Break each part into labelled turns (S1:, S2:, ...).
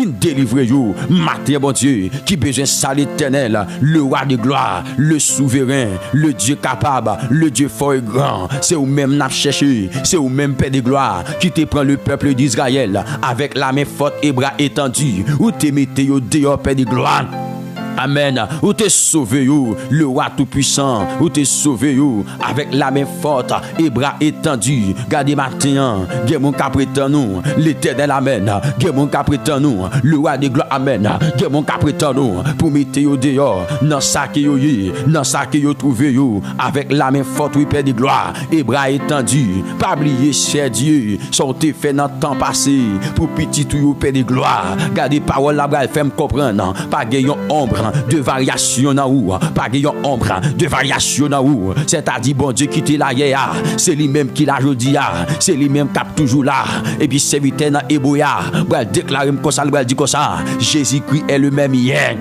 S1: viens délivrer yo. Matin, bon Dieu, qui besoin ça l'Éternel, le roi de gloire, le souverain, le Dieu capable, le Dieu fort et grand. C'est où même n'a cherché, c'est où même Père de gloire, qui te prend le peuple d'Israël avec la main forte et bras étendus, où te mettez au dehors, Père de gloire. Amen. Ou te sauvé yo, le roi tout puissant, ou te sauvé yo avec la main forte et bras étendus. Gardez matin, gen mon caprétant nous, l'Éternel amen. Gen mon caprétant nous, le roi de gloire amen. Gen mon caprétant nous pour mettre yo dehors, dans ça que yo y, dans ça que yo trouvé yo avec la main forte oui Père de gloire et bras étendus. Pas oublier cher Dieu, sortez fait dans temps passé pour petit tout yo Père de gloire. Gardez parole la bras fait me comprendre, pas gayon ombre de variation dans ou pas gayon ombre de variation dans ou c'est-à-dire bon Dieu qui te la hier c'est lui-même qui la jodi a c'est lui-même qui toujours là et puis serviteur dans Eboya va déclarer comme ça va dire comme ça Jésus-Christ est le même hier.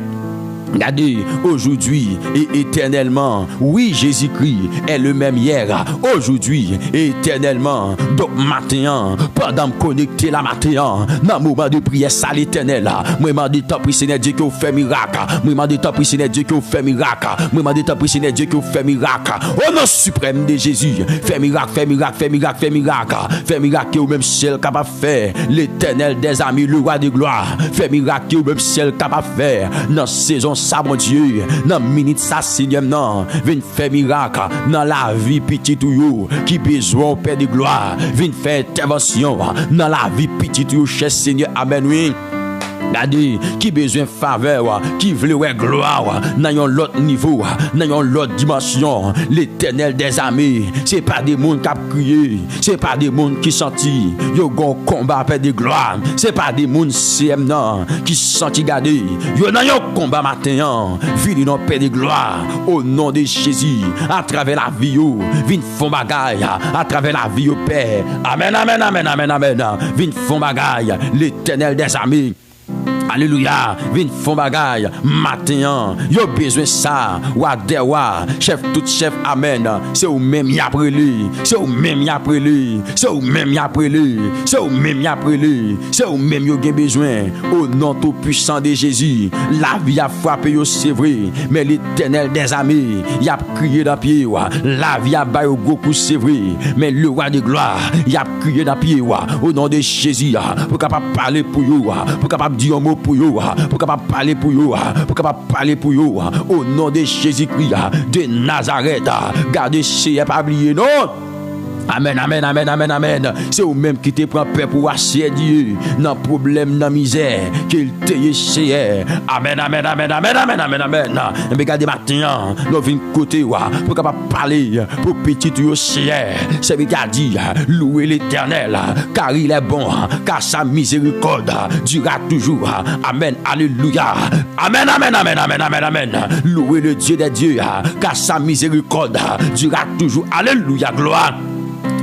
S1: Regardez, aujourd'hui et éternellement, oui, Jésus-Christ est le même hier, aujourd'hui et éternellement. Donc, matin, pendant me connecter la matin, dans le moment de prière, ça l'éternel, moi, m'a dit, tant pis, Seigneur Dieu, qui fait miracle, moi, m'a dit, tant pis, Seigneur Dieu, qui fait miracle, moi, m'a dit, tant pis, Seigneur Dieu, qui fait miracle, au nom suprême de Jésus, fait miracle, fait miracle, fait miracle, fait miracle, fait miracle, qui est au même ciel capable de faire, l'éternel des amis, le roi de gloire, fait miracle, qui est au même ciel capable de faire, dans saison ça mon Dieu dans minute ça Seigneur non viens faire miracle dans la vie petit tout qui besoin Père de gloire viens faire intervention dans la vie petit tout cher Seigneur amen oui. Regardez, qui besoin faveur, qui veut ouais gloire, dans un autre niveau, dans une autre dimension. L'Éternel des armées, c'est pas des mondes qui ont crié, c'est pas des mondes qui senti, yo gon combat Père de gloire, c'est pas des mondes CM non, qui senti garder, yo dans un combat matin, vini non Père de gloire, au nom de Jésus, à travers la vie yo, vin font bagaille, à travers la vie yo Père. Amen, amen, amen, amen, amen. Vin font bagaille, l'Éternel des armées. Alléluia, vin font bagaille matin, yo besoin ça, wa dewa, chef tout chef amen, c'est ou même y après lui, c'est ou même y après lui, c'est ou même y après lui, c'est ou même y après lui, c'est ou même yo gen besoin, au nom tout puissant de Jésus, la vie a frappé yo c'est vrai, mais l'Éternel des armées, y a crié dans pied wa, la vie a baillé au gros coup c'est vrai, mais le roi de gloire, y a crié dans pied wa, au nom de Jésus, pour capable parler pour yo, pour capable dire un mot pour yo, pour capable parler pour yo, pour capable parler pour yo, au nom de Jésus-Christ de Nazareth, gardez c'est pas oublier non. Amen, amen, amen, amen, amen. C'est vous même qui te prend peur pour assurer Dieu dans problème, dans misère, qu'il te essaie. Amen, amen, amen, amen, amen, amen, amen. Mais regardez maintenant, nous venons côté pour capable parler pour petit tuyau cher. C'est lui qui a dit, louez l'Éternel, car il est bon, car sa miséricorde durera toujours. Amen, alléluia. Amen, amen, amen, amen, amen, amen. Louez le Dieu des dieux, car sa miséricorde durera toujours. Alléluia, gloire.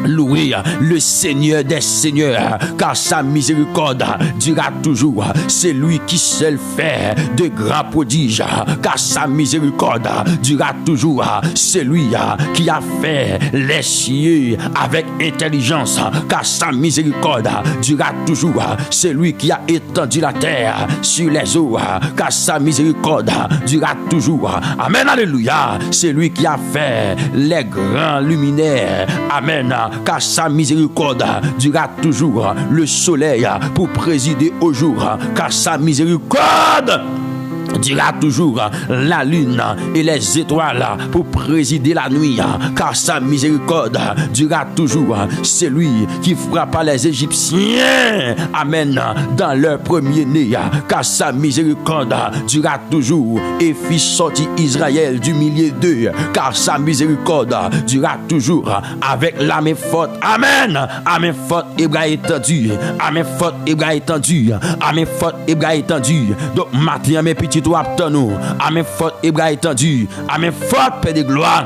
S1: Louez le Seigneur des seigneurs, car sa miséricorde durera toujours. C'est lui qui seul fait de grands prodiges, car sa miséricorde durera toujours. C'est lui qui a fait les cieux avec intelligence, car sa miséricorde durera toujours. C'est lui qui a étendu la terre sur les eaux, car sa miséricorde durera toujours. Amen, alléluia. C'est lui qui a fait les grands luminaires. Amen. Car sa miséricorde durera toujours, le soleil pour présider au jour, car sa miséricorde dira toujours, la lune et les étoiles pour présider la nuit, car sa miséricorde dira toujours. C'est lui qui frappa les Égyptiens, amen, dans leur premier-né, car sa miséricorde dira toujours, et fit sortir Israël du milieu d'eux, car sa miséricorde dura toujours, avec la main forte, amen, à main forte et bras étendus, à main forte et bras étendus, à main forte et bras étendus. Donc matin mes petits nous, à main forte et bras étendus, à main forte Père de gloire.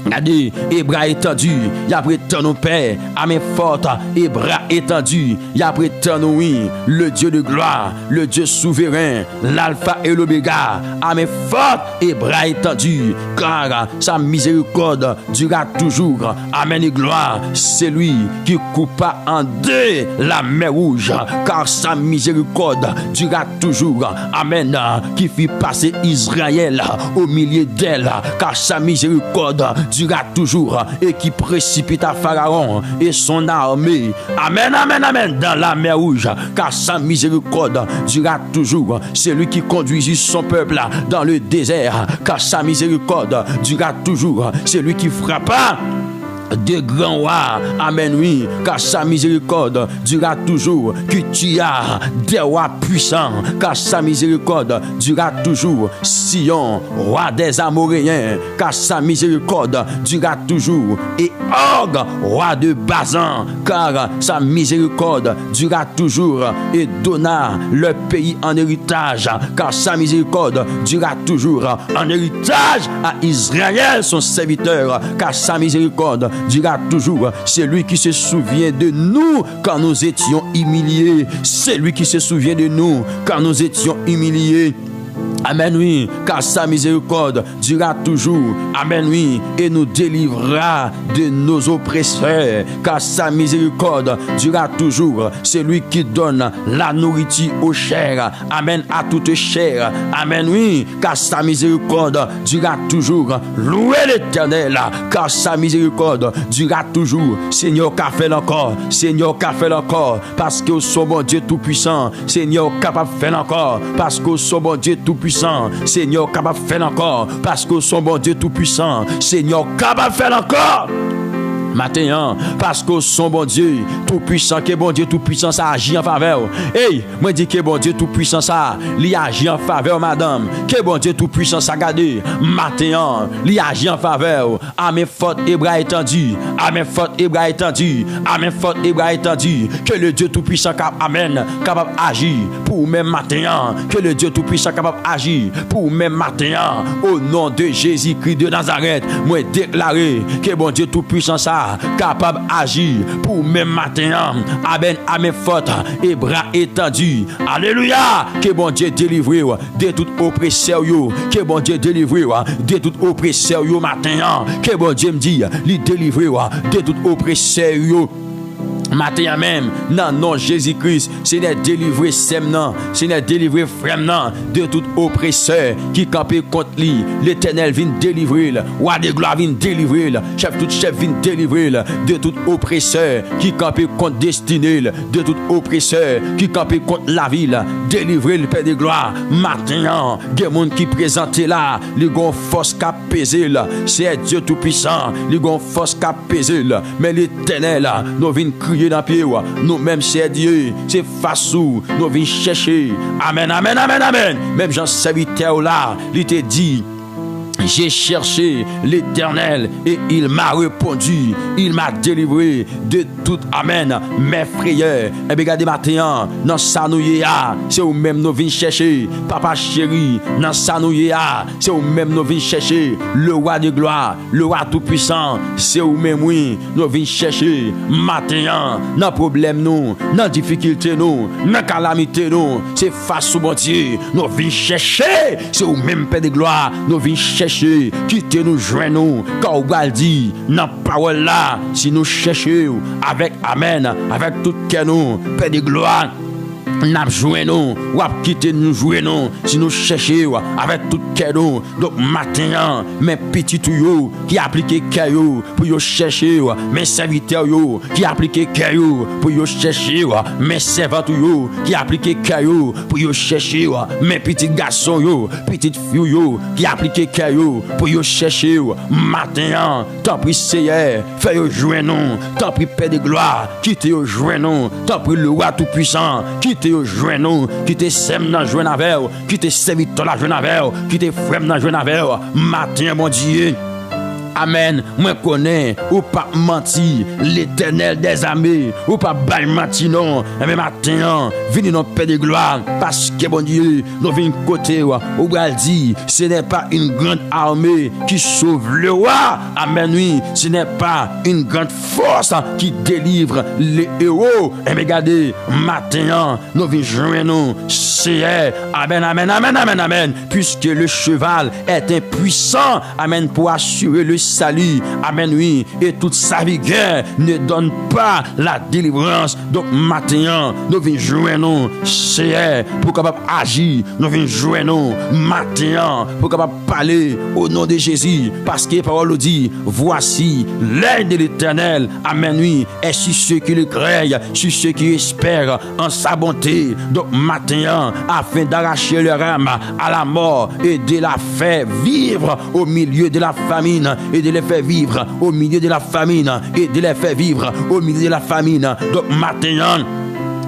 S1: Regardez, et bras étendus, y a prétend nos pères, à main forte, et bras étendus, y a prétend nous, oui, le Dieu de gloire, le Dieu souverain, l'alpha et l'oméga, à main forte, et bras étendus, car sa miséricorde durera toujours. Amen et gloire, c'est lui qui coupa en deux la mer rouge, car sa miséricorde durera toujours. Amen, qui fit passer Israël au milieu d'elle, car sa miséricorde durera toujours, et qui précipita Pharaon et son armée. Amen, amen, amen, dans la mer rouge, car sa miséricorde durera toujours. C'est lui qui conduisit son peuple dans le désert, car sa miséricorde durera toujours. C'est lui qui frappa de grands rois, amen, oui, car sa miséricorde durera toujours, qui tua des rois puissants, car sa miséricorde durera toujours, Sion, roi des Amoréens, car sa miséricorde durera toujours, et Og, roi de Bazan, car sa miséricorde durera toujours, et donna le pays en héritage, car sa miséricorde durera toujours, en héritage à Israël, son serviteur, car sa miséricorde durera toujours. C'est lui qui se souvient de nous quand nous étions humiliés. C'est lui qui se souvient de nous quand nous étions humiliés. Amen, oui, car sa miséricorde durera toujours. Amen, oui, et nous délivrera de nos oppresseurs, car sa miséricorde durera toujours. C'est lui qui donne la nourriture aux chairs. Amen, à toute chair. Amen, oui, car sa miséricorde durera toujours. Louez l'Éternel, car sa miséricorde durera toujours. Seigneur, qu'a fait encore? Seigneur, qu'a fait encore? Parce que son bon Dieu tout-puissant. Seigneur, capable de faire encore. Parce que son bon Dieu tout-puissant. Seigneur, capable de faire encore, parce que son bon Dieu tout-puissant. Seigneur, capable de faire encore. Matin, parce que son bon Dieu tout-puissant, que bon Dieu tout-puissant, ça agit en faveur. Hey, moi dis que bon Dieu tout-puissant, ça, il agit en faveur, madame. Que bon Dieu tout-puissant, ça garde. Matin, il agit en faveur. Amen, forte et bras étendus. Amen, forte et bras étendus. Amen, forte et bras étendus. Que le Dieu tout-puissant, amen, capable d'agir pour même matin. Que le Dieu tout-puissant, capable d'agir pour même matin. Au nom de Jésus-Christ de Nazareth, moi déclarer que bon Dieu tout-puissant, ça, capable d'agir pour même matin. Amen, amen, forte et bras étendus. Alléluia. Que bon Dieu délivre de tout oppresseur. Que bon Dieu délivre de tout oppresseur matin. Que bon Dieu me dit, lui délivre de tout oppresseur. Matin même, non, non, Jésus-Christ, c'est de délivrer Semnan, c'est de délivrer Fremnan de tout oppresseur qui campait contre lui. L'Éternel vient délivrer, roi de gloire vient délivrer, tout chef vient délivrer de tout oppresseur qui campait contre destinée, de tout oppresseur qui campait contre la ville. Délivrer le Père de gloire. Matin, des gens qui présentent là, les gens force qui pesé là, c'est Dieu tout-puissant, les gens force qui pesé là, mais l'Éternel nous vient crier dans pied, nous-mêmes c'est Dieu, c'est face où nous venons chercher. Amen, amen, amen, amen. Même Jean serviteur là, il te dit, j'ai cherché l'Éternel et il m'a répondu, il m'a délivré de tout, amen, mes frayeurs. Et bien regardez matin, dans ça nous y a, c'est où même nous venons chercher, papa chéri, dans ça nous y a, c'est où même nous venons chercher le roi de gloire, le roi tout puissant, c'est où même oui, nous venons chercher matin, dans problème nous, dans difficulté nous, dans calamité nous, c'est face au bon Dieu, nous venons chercher, c'est où même Père de gloire, nous venons chercher. Quittez nous, joignez-nous, car on va dire, dans la parole là, si nous cherchons avec Amen, avec tout cœur nous, Père de gloire, n'a joué nous, ou quitter nous jouer nous, si nous cherchons avec tout cœur nous. Donc matin, mes petits tuyaux qui appliquent cœur pour yo chercher, mes serviteurs qui appliquent cœur pour yo chercher, mes servantes qui appliquent cœur pour yo chercher, mes petits garçons petites filles qui appliquent cœur pour yo chercher. Matin, tant pis Seigneur, fais yo jouer nous, tant pis Père de gloire, quittez yo jouer nous, tant pis le roi tout puissant, quittez joint nous, qui te sème dans joint avec, qui te serviteur la joint avec, qui te frère dans joint avec, matin mon Dieu. Amen. Moi connais ou pas menti, l'Éternel des armées, ou pas bail menti non. Mais matin, venez dans paix de gloire, parce que bon Dieu, nous venons côté ou bral dit, ce n'est pas une grande armée qui sauve le roi. Amen, oui, ce n'est pas une grande force qui délivre les héros. Et regardez, matin, nous venons joindre nous, c'est amen, amen, amen, amen, amen, puisque le cheval est impuissant, amen, pour assurer le salut, amen, oui, et toute sa vigueur ne donne pas la délivrance. Donc matin, nous venons jouer nous, c'est pour capable agir, nous venons jouer nous, matin, pour capable parler au nom de Jésus, parce que la parole dit, voici l'aide de l'Éternel, amen, oui, et sur ceux qui le craignent, sur ceux qui espèrent en sa bonté. Donc matin, afin d'arracher leur âme à la mort et de la faire vivre au milieu de la famine, et de les faire vivre au milieu de la famine, et de les faire vivre au milieu de la famine. Donc maintenant,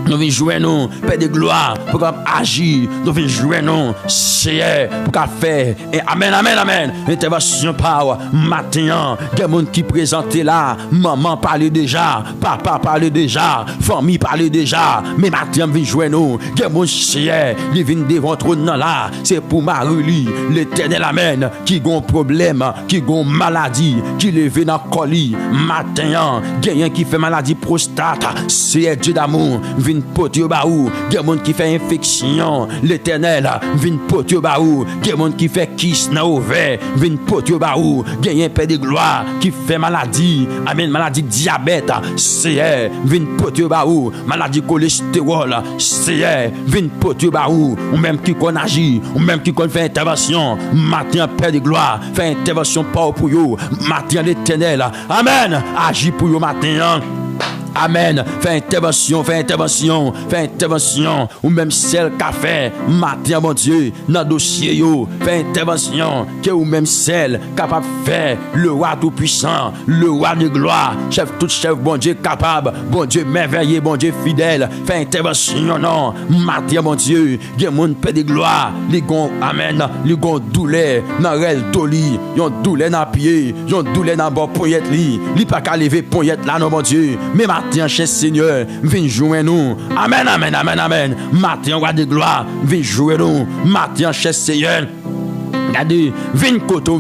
S1: nous venons jouer nous, Père de gloire, pour agir. Nous venons jouer nous, Seigneur, pour faire. Et amen, amen, amen. Intervention par matin. Il y a des gens qui présentent là. Maman parlait déjà, papa parlait déjà, famille parlait déjà. Mais matin, nous venons jouer nous. Il y a des gens, Seigneur, qui viennent devant trône là. C'est pour Marie, l'Éternel, amen, qui ont un problème, qui ont une maladie, qui lève dans le colis. Matin, il y a qui fait maladie prostate. C'est Dieu d'amour. Vin potio baou, il y a des gens qui fait infection, l'Éternel, vin potio baou, il y a des gens qui fait kiss na ouvert, vin potio baou, il y a un père de gloire qui fait maladie, amen, maladie diabète, c'est vin potio baou, maladie cholestérol, c'est vin potio baou, ou même qui qu'on agit, ou même qui qu'on fait intervention, matin père de gloire, fait intervention pour vous, matin l'Éternel, amen, agit pour vous matin. Amen. Fais intervention, fais intervention, fais intervention. Ou même celle qu'a fait matin, mon Dieu, dans le dossier, yo. Fais intervention. Que ou même celle capable de faire le roi tout-puissant, le roi de gloire, chef tout chef, bon Dieu capable, bon Dieu merveilleux, bon Dieu fidèle. Fais intervention, non. Matin, mon Dieu, il y a mon paix de gloire. Les gon, amen, les gon douleur, dans rel doli, yon douleur dans pied, yon douleur dans bon poignette li. Li pas qu'à lever poignette là, non, mon Dieu. Mais matin, cher Seigneur, viens jouer nous. Amen, amen, amen, amen. Matin, roi de gloire, viens jouer nous. Matin, cher Seigneur. Regardez, vin koto,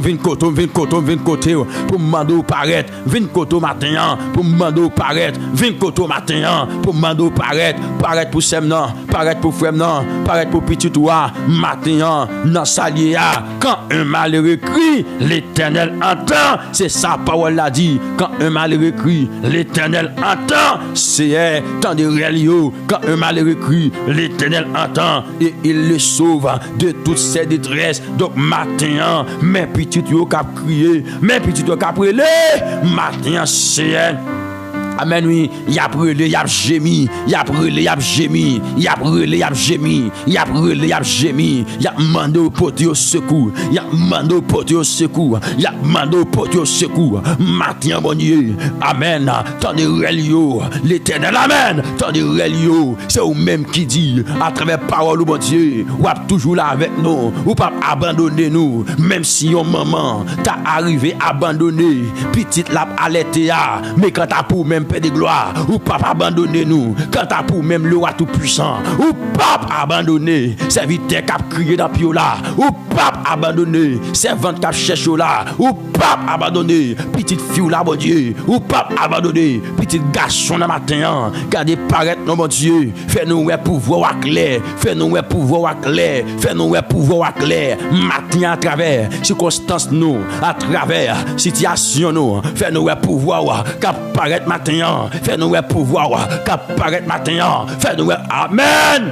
S1: pour m'dou paraître, vin koto matin, pour m'dou paraître, vin koto matin, pour m'dou paraître pour semnan, paraître pour fremnan, paraître pour petit toi, matin, dans salia, quand un malheureux crie, l'Éternel entend, c'est sa parole l'a dit, quand un malheureux crie, l'Éternel entend, c'est tant de réelio, quand un malheureux crie, l'Éternel entend, et il le sauve de toutes ses détresses. Donc matin, mes petits yo cap crier, mes petits yo cap brûler, matin c'est amen, oui, y a brûlé, y a gémi, y a brûlé, y a gémi, y a brûlé, y a gémi, y a brûlé, y a gémi, y a mandé au poté au secours, y a mandé au poté au secours, y a mandé au poté au secours, matin, bon Dieu, amen, tant de relio, l'Éternel, amen, tant de relio, c'est vous même qui dit, à travers parole, bon Dieu, ou a toujours là avec nous, ou pas abandonner nous, même si yon maman, t'as arrivé abandonné, petite lap allaité, mais quand t'as pour même paix de gloire, ou pas abandonner nous, quand t'as pour même le roi tout puissant, ou pas abandonner, serviteur qui a crié dans le là, ou pas abandonner, servante qui a cherché là, ou pas abandonner, petite fille là, mon Dieu, ou pas abandonner, petit garçon dans matin, gardez paraître, non, mon Dieu, fais-nous un pouvoir clair, fais-nous un pouvoir clair, fais-nous un pouvoir clair, matin à travers circonstances nous, à travers situation nous, fais-nous un pouvoir qui apparaît matin, fais-nous un pouvoir qui apparaît matin, fais-nous un amen.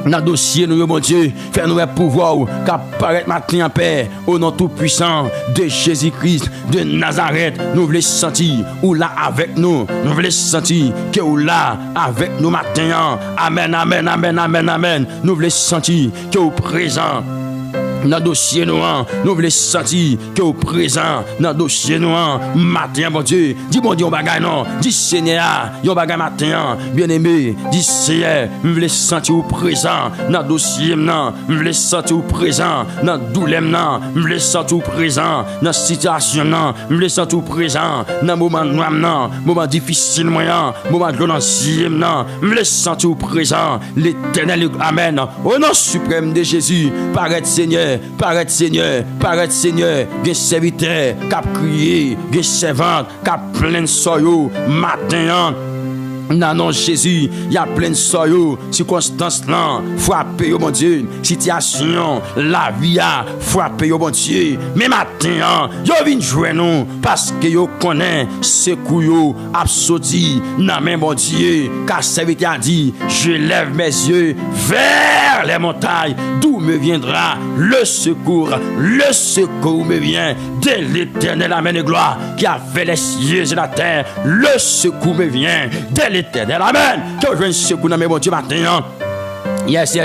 S1: Dans le dossier, nous, mon Dieu, fais-nous un pouvoir qui apparaît matin en paix, au nom tout-puissant de Jésus-Christ de Nazareth. Nous voulons sentir ou là avec nous. Nous voulons sentir que ou là avec nous matin. Amen, amen, amen, amen, amen. Nous voulons sentir que au présent. dans le dossier noir, nous voulons sentir que au présent, dans le dossier noir, matin, bon Dieu, dis bon Dieu, on bagaille non, dis Seigneur, on bagaille matin, bien aimé, dis Seigneur, nous voulons sentir au présent, dans le dossier non, nous voulons sentir au présent, dans le douleur non, nous voulons sentir au présent, dans la situation non, nous voulons sentir au présent, dans le moment noir non, moment difficile moyen, moment de l'ancien non, nous voulons sentir au présent, l'Éternel, amen, au nom suprême de Jésus, paraît Seigneur, paraît Seigneur, paraît Seigneur, des serviteurs qui ont crié, des servantes qui ont plein de soyaux, matin, dans nom Jésus, il y a plein de soyaux, circonstances là, frappez au bon Dieu, situation, la vie a frappé au bon Dieu, mais matin, yo vinn jouer nous, parce que yo connaît ce couillot absoti, dans même bon Dieu, car serviteur a dit, je lève mes yeux vers les montagnes, d'où me viendra le secours me vient de l'Éternel, amen et gloire, qui a fait les cieux et la terre, le secours me vient de l'Éternel, amen, que je viens secours dans mes bon Dieu matin. Yes.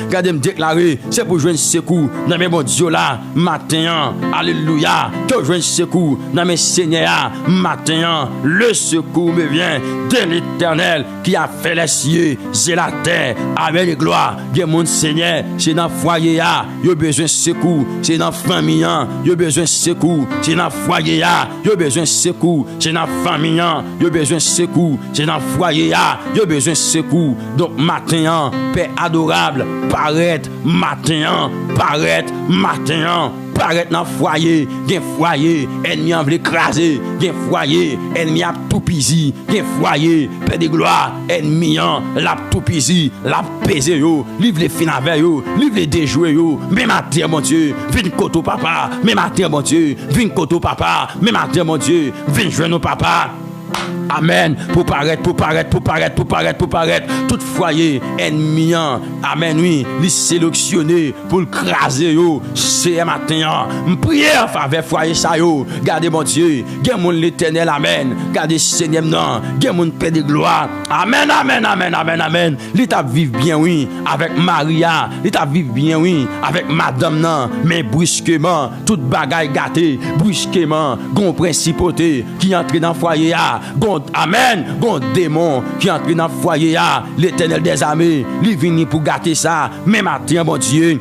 S1: Regardez me déclarer, c'est pour jouer un secours dans mes bon Dieu là, matin. Alléluia. Que je joue un secours dans mes seigneurs, matin. Le secours me vient de l'Éternel qui a fait les cieux et la terre. Amen et gloire. Bien mon Seigneur, c'est dans le foyer, il y a besoin de secours. C'est dans la famille, il y a besoin de secours. C'est dans le foyer, il y a besoin de secours. C'est dans la famille, il y a besoin de secours. C'est dans le foyer, il y a besoin de secours. Donc matin, Père adorable, paraît matin, dans le foyer, gen foyer, ennemi en veut écraser, gen foyer, ennemi a tout pisi, gen foyer, Père de gloire, ennemi la tout pisi, la pesé yo, livre les fin avec yo, livre les déjouer yo, mais matin mon Dieu, vinn koto papa, mais matin mon Dieu, vinn koto papa, mais matin mon Dieu, vinn jouer nos papa. Amen. Pour paraître. Tout foyer ennemi, amen, oui, les sélectionner pour le craser, yo. C'est matin, prier en faveur foyer ça, yo. Gardez mon Dieu, gardez mon l'Éternel, amen. Gardez Seigneur, non, gardez mon Père de gloire. Amen. L'état vive bien, oui, avec Maria. L'état vive bien, oui, avec madame, non. Mais brusquement, toute bagaille gâtée, brusquement, gon principauté qui entre dans le foyer, amen, gon démon qui entre dans le foyer, l'Éternel des armées, il vient pour gâter ça, mais matin, bon Dieu,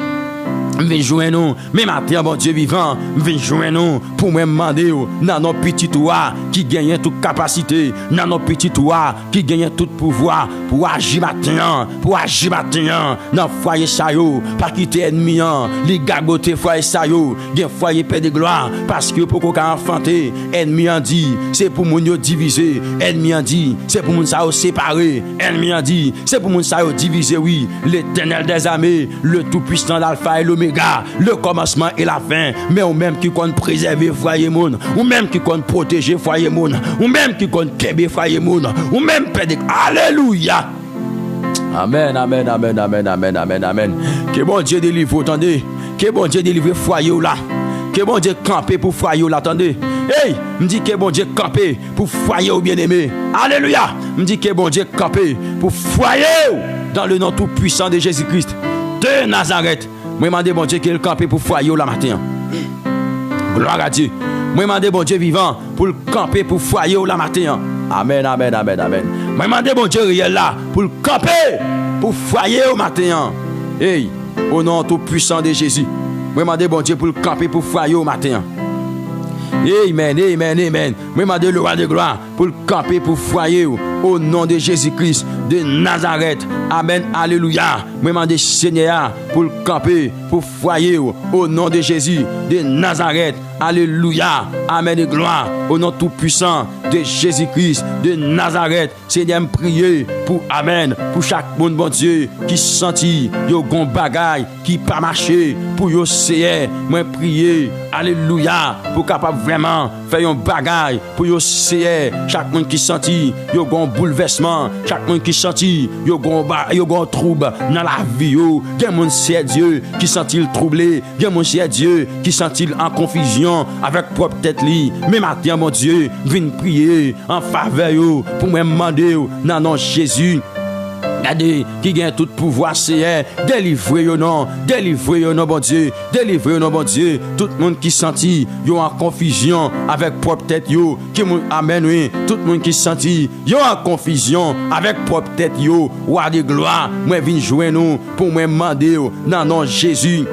S1: viens jouer nous, mais matin, bon Dieu vivant, viens jouer nous, pour me demander, dans nos petits toits, qui gagnent toute capacité, dans nos petits toits, qui gagnent tout pouvoir, pour agir matin, dans le foyer ça yo, pas quitter ennemi, les gagoter foyer ça yo, gen foyer Père de gloire, parce que pour qu'on enfanter, ennemi en dit, c'est pour moun yo diviser, ennemi en dit, c'est pour moun ça yo séparer, ennemi en dit, c'est pour moun ça yo diviser, oui, l'Éternel des armées, le tout-puissant d'Alpha et l'Oméga, le commencement et la fin, mais ou même qui compte préserver foyer moun, ou même qui compte protéger foyer moun, ou même qui compte kebe foyer moun, ou même Père de alléluia. Amen. Que bon Dieu délivre, attendez. Que bon Dieu délivre foyer là. Que bon Dieu camper pour foyer là, attendez. Hey, me dit que bon Dieu camper pour foyer au bien-aimé. Alléluia. Me dit que bon Dieu camper pour foyer dans le nom tout puissant de Jésus-Christ de Nazareth. Moi demande bon Dieu qu'il camper pour foyer là matin. Gloire à Dieu. Moi demande bon Dieu vivant pour le camper pour foyer là matin. Amen. Moi demande bon Dieu réel là pour le camper pour foyer au matin. Hey, au nom tout puissant de Jésus. Moi demande bon Dieu pour le camper pour foyer au matin. Amen. Moi demande le roi de gloire pour le camper pour foyer au nom de Jésus-Christ de Nazareth. Amen. Alléluia. Moi demande Seigneur pour le camper pour foyer au nom de Jésus de Nazareth. Alléluia. Amen et gloire au nom tout puissant de Jésus-Christ de Nazareth. Seigneur, me prier pour amen pour chaque monde bon Dieu qui senti yo gon bagaille qui pas marché pour yo Seigneur. Moi prier alléluia pour capable vraiment faire un bagaille pour yo Seigneur. Chaque monde qui senti yo gon bouleversement, chaque monde qui senti yo gon trouble dans la vie yo. Gen monde c'est Dieu qui senti le troublé, gen monde c'est Dieu qui senti en confusion avec propre tête li. Mais matin mon Dieu, viens prier en faveur yo pour me demander dans nom Jésus. Regardez, qui gagne tout pouvoir, c'est délivrer au nom, bon Dieu, délivrer au nom, bon Dieu. Tout le monde qui sentit, yo en confusion avec propre tête, yo, qui amen, oui. Tout le monde qui sentit, yo en confusion avec propre tête, yo, roi de gloire, moi viens jouer nous, pour moi demander, dans nom Jésus.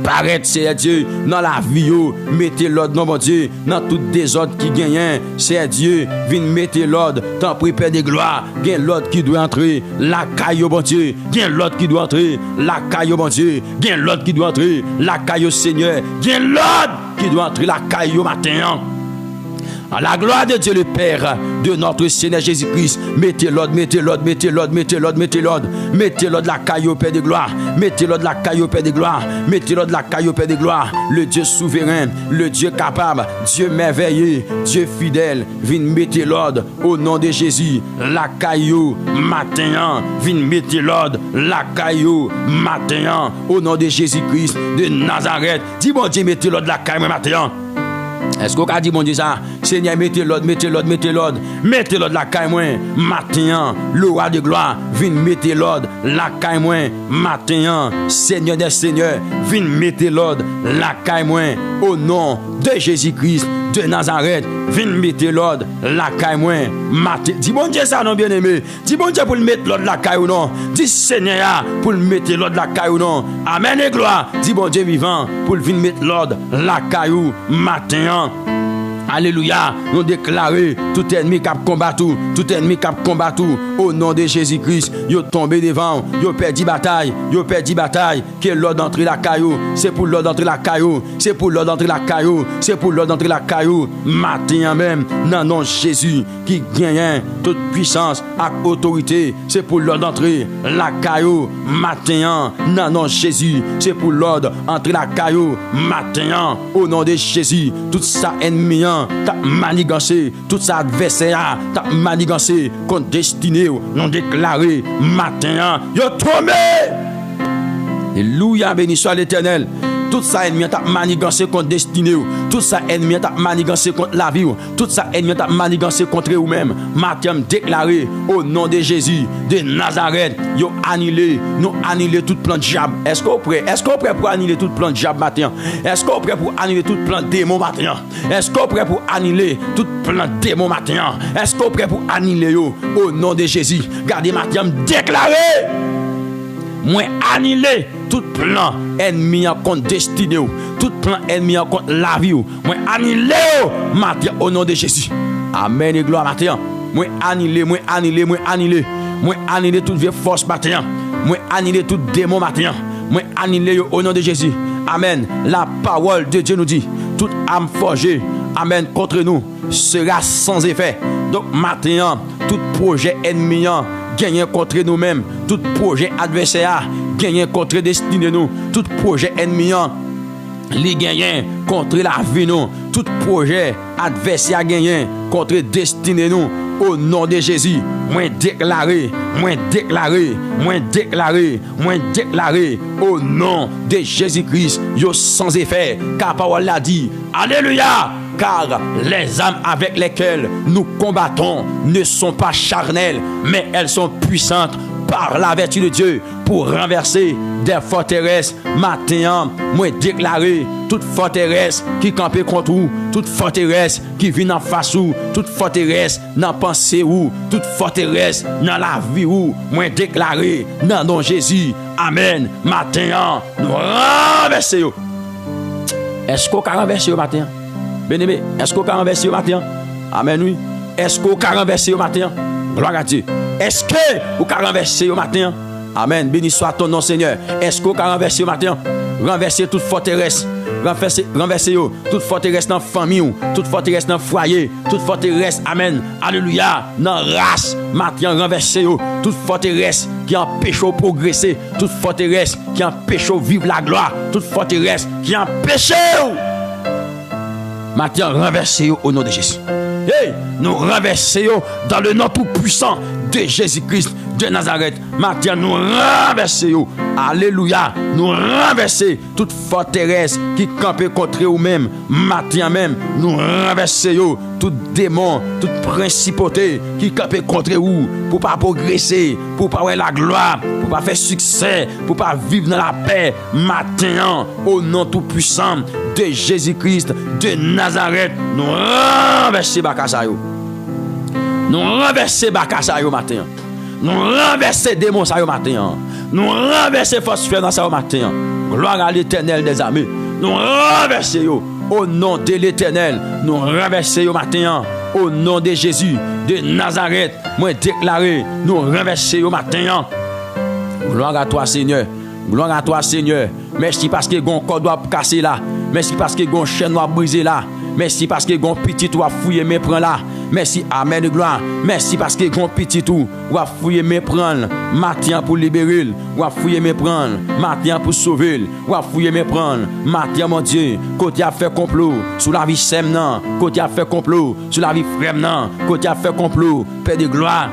S1: Paraître, c'est Dieu, dans la vie, yo, mettez l'ordre, non, bon Dieu, dans tout désordre qui gagne, c'est Dieu, viens mettre l'ordre, tant pis, Père de gloire, gagne l'ordre qui doit entrer, la caille, bon Dieu, gagne l'ordre qui doit entrer, la caille, bon Dieu, gagne l'ordre qui doit entrer, la caille, Seigneur, gagne l'ordre qui doit entrer, la caille, matin. À la gloire de Dieu le Père, de notre Seigneur Jésus-Christ, mettez l'ordre, mettez l'ordre, mettez l'ordre, mettez l'ordre, mettez l'ordre, mettez l'ordre la caille au Père de gloire, mettez l'ordre la caille au Père de gloire, mettez l'ordre la caille au Père de gloire, le Dieu souverain, le Dieu capable, Dieu merveilleux, Dieu fidèle, viens mettez l'ordre au nom de Jésus, la caillou matin, viens mettez l'ordre, la caillou matin, au nom de Jésus-Christ de Nazareth, dis bon Dieu, mettez l'ordre la caille matin. Est-ce qu'on a dit bon Dieu ça? Seigneur, mettez l'ordre, mettez l'ordre, mettez l'ordre. Mettez l'ordre la caille moi. Matin, le roi de gloire, viens mettez l'ordre la caille moi. Matin, Seigneur des seigneurs, viens mettez l'ordre la caille moi. Au nom de Jésus-Christ de Nazareth, viens mettez l'ordre la caille moi. Matin, dis bon Dieu ça non bien aimé. Dis bon Dieu pour le mettre l'ordre la caille ou non. Dis Seigneur pour le mettre l'ordre la caille ou non. Amen et gloire. Dis bon Dieu vivant pour le venir mettre l'ordre la caille ou matin. Alléluia, nous déclarons tout ennemi qui a combattu, tout ennemi qui a combattu au nom de Jésus-Christ. Yo tombé devant, yo perdu bataille, qui est l'ordre d'entrer la caillou, c'est pour l'ordre d'entrer la caillou, c'est pour l'ordre d'entrer la caillou, c'est pour l'ordre d'entrer la caillou. Matin même, dans nom Jésus qui gagne toute puissance et autorité, c'est pour l'ordre d'entrer la caillou. Matin, dans nom Jésus, c'est pour l'ordre d'entrer la caillou. Matin, au nom de Jésus, tout ça ennemi t'as manigancé, tout ça adversaire, t'as manigancé, contre destiné, non déclaré, matin, yo tombé. Alléluia, béni soit l'Éternel. Tout ça ennemi t'a manigancé contre destiné, tout ça ennemi t'a manigancé contre la vie, tout ça ennemi t'a manigancé contre vous-même. Matin déclaré au nom de Jésus de Nazareth, yo annulé, nous annuler tout plan de diable. Est-ce qu'on prêt? Est-ce qu'on prêt pour annuler tout plan de diable matin? Est-ce qu'on prêt pour annuler tout plan de démon matin? Est-ce qu'on prêt pour annuler tout plan de démon matin? Est-ce qu'on prêt pour annuler yo au nom de Jésus? Gardez matin déclaré. Moi annuler tout plan ennemi contre destiné, tout plan ennemi contre la vie. Moi annuler matin au nom de Jésus. Amen et gloire matin. Moi annuler, moi annuler, moi annuler. Moi annuler toute vieille force matin. Moi annuler tout démon matin. Moi annuler au nom de Jésus. Amen. La parole de Dieu nous dit, toute âme forgée, amen, contre nous sera sans effet. Donc matin, tout projet ennemi gagné contre nous-mêmes, tout projet adversaire gagné contre destiné nous, tout projet ennemi li gagné contre la vie nous, tout projet adversaire gagné contre destiné nous. Au nom de Jésus, moi déclaré, au nom de Jésus-Christ, yo sans effet, car parole l'a dit. Alléluia. Car les âmes avec lesquelles nous combattons ne sont pas charnelles, mais elles sont puissantes par la vertu de Dieu pour renverser des forteresses. Matin, moi déclaré toute forteresse qui campait contre vous, toute forteresse qui vient en face ou, toute forteresse dans pensée ou, toute forteresse dans la vie ou, moi déclaré dans nom Jésus. Amen. Matin, nous renversons. Est-ce qu'on a renversé au matin? Bien-aimé, est-ce qu'on a renversé au matin? Amen, oui. Est-ce qu'on a renversé au matin? Gloire à Dieu. Est-ce que vous avez renversé au matin? Amen. Béni soit ton nom, Seigneur. Est-ce que vous avez renversé au matin? Renverser toute forteresse. Renverser toute forteresse dans la famille, toute forteresse dans le foyer, toute forteresse, amen, alléluia, dans la race. Matin, renverser toute forteresse qui empêche de progresser, toute forteresse qui empêche de vivre la gloire, toute forteresse qui empêche. Matin, renverser au nom de Jésus. Hey, nous renversons dans le nom tout puissant de Jésus-Christ de Nazareth. Matin, nous renversons. Alléluia. Nous renversons toute forteresse qui campe contre vous-même. Matin même, nous renversons tout démon, toute principauté qui campe contre vous pour pas progresser, pour pas avoir la gloire, pour pas faire succès, pour pas vivre dans la paix. Matin, au nom tout puissant de Jésus-Christ de Nazareth, nous renversons Bakasayo. Nous renversons Bakasayo matin. Nous renversons démons ça matin. Nous renversons force dans ça matin. Gloire à l'Éternel des armées. Nous renversons au nom de l'Éternel. Nous renversons matin. Au nom de Jésus de Nazareth. Moi déclaré, nous renversons matin. Gloire à toi Seigneur. Gloire à toi Seigneur. Merci parce que gon corde doit casser là. Merci parce que gon chaîne doit briser là. Merci parce que gon petit doit fouiller mais prend là. Merci, amen, gloire. Merci parce que gon petit tout, ou a fouiller me prendre, matin pour libérer, ou a fouiller me prendre, matin pour sauver, ou a fouiller me prendre, matin mon Dieu, côté a fait complot, sous la vie sème nan, côté a fait complot, sous la vie frère nan, côté a fait complot, Père de gloire.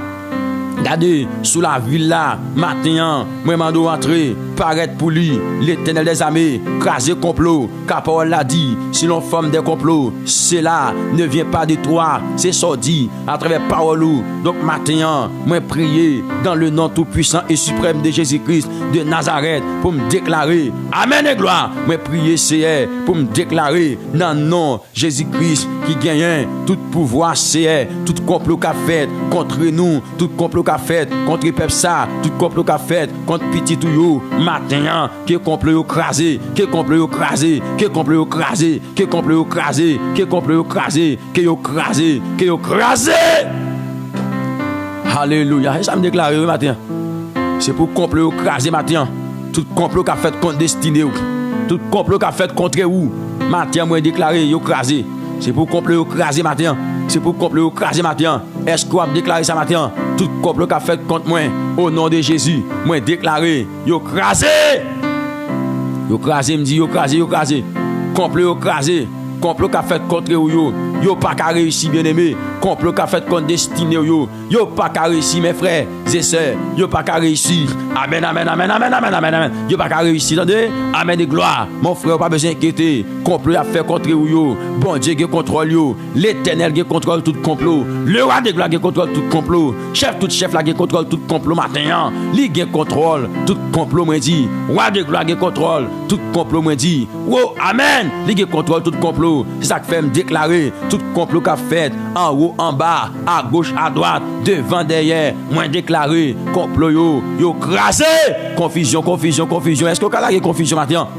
S1: Regardez, sous la ville là, matin, moi mando entrer, paraître pour lui, l'Éternel des armées, craser complot, car parole l'a dit, si l'on forme des complots, cela ne vient pas de toi, c'est sorti à travers parole. Donc matin, moi prier dans le nom tout puissant et suprême de Jésus-Christ de Nazareth pour me déclarer, amen et gloire, moi prier c'est pour me déclarer dans le nom Jésus-Christ qui gagne tout pouvoir, c'est tout complot qu'a fait contre nous, tout complot qu'a fait contre le peuple ça, tout complot qu'a fait contre petit tout yo, matin, qui complot écrasé, qui complot écrasé, qui complot écrasé, qui complot écrasé, qui complot écrasé, qui écrasé, qui écrasé. Alléluia. Et ça me déclare matin. C'est pour complot écrasé matin. Tout complot qu'a fait contre destiné ou. Tout complot qu'a fait contre vous. Matin moi déclaré écrasé. C'est pour complot écrasé matin. C'est pour complot écrasé matin. Est-ce qu'on a déclaré ça matin? Tout complot qu'a fait contre moi au nom de Jésus, moi déclaré écrasé. Écrasé me dit écrasé, écrasé. Complot écrasé. Complot qu'a fait contre vous yo pas qu'à réussir bien aimé. Complot qu'a fait contre destiné yo pas qu'à réussir mes frères et sœurs. Yo pas qu'à réussir. Amen, amen, amen, amen, amen, amen, amen. Yo pas qu'à réussir. Attendez, amen de gloire. Mon frère pas besoin d'inquiéter. Complot a fait contre vous bon Dieu qui contrôle yo. L'Éternel qui contrôle tout complot. Le roi de gloire qui contrôle tout complot. Tout chef là qui contrôle tout complot matin. Lui qui contrôle tout complot moi dit. Roi de gloire qui contrôle tout complot moi dit. Oh amen. Lui qui contrôle tout complot. C'est ça qui fait me déclarer tout complot qu'a fait en haut, en bas, à gauche, à droite, devant, derrière. Moi déclaré complot yo crasé. Confusion, confusion, confusion. Est-ce que vous avez confusion matin?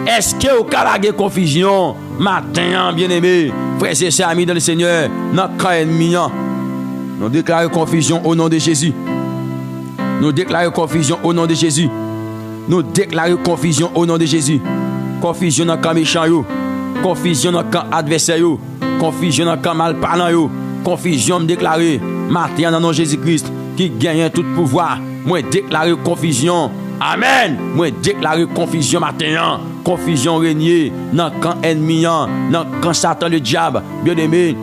S1: Est-ce que vous avez confusion matin, bien-aimé? Frères et sœurs, amis dans le Seigneur, notre camp ennemi. Nous déclarons confusion au nom de Jésus. Nous déclarons confusion au nom de Jésus. Nous déclarons confusion au nom de Jésus. Confusion dans le camp méchant. Confusion dans le camp adversaire. Confusion dans le camp mal parlant. Confusion me déclarer matin dans le nom de Jésus-Christ qui gagne tout pouvoir. Moi déclarer confusion. Amen. Moi déclarer confusion matin. Confusion régner dans le camp ennemi, dans le camp Satan le diable. Bien aimé.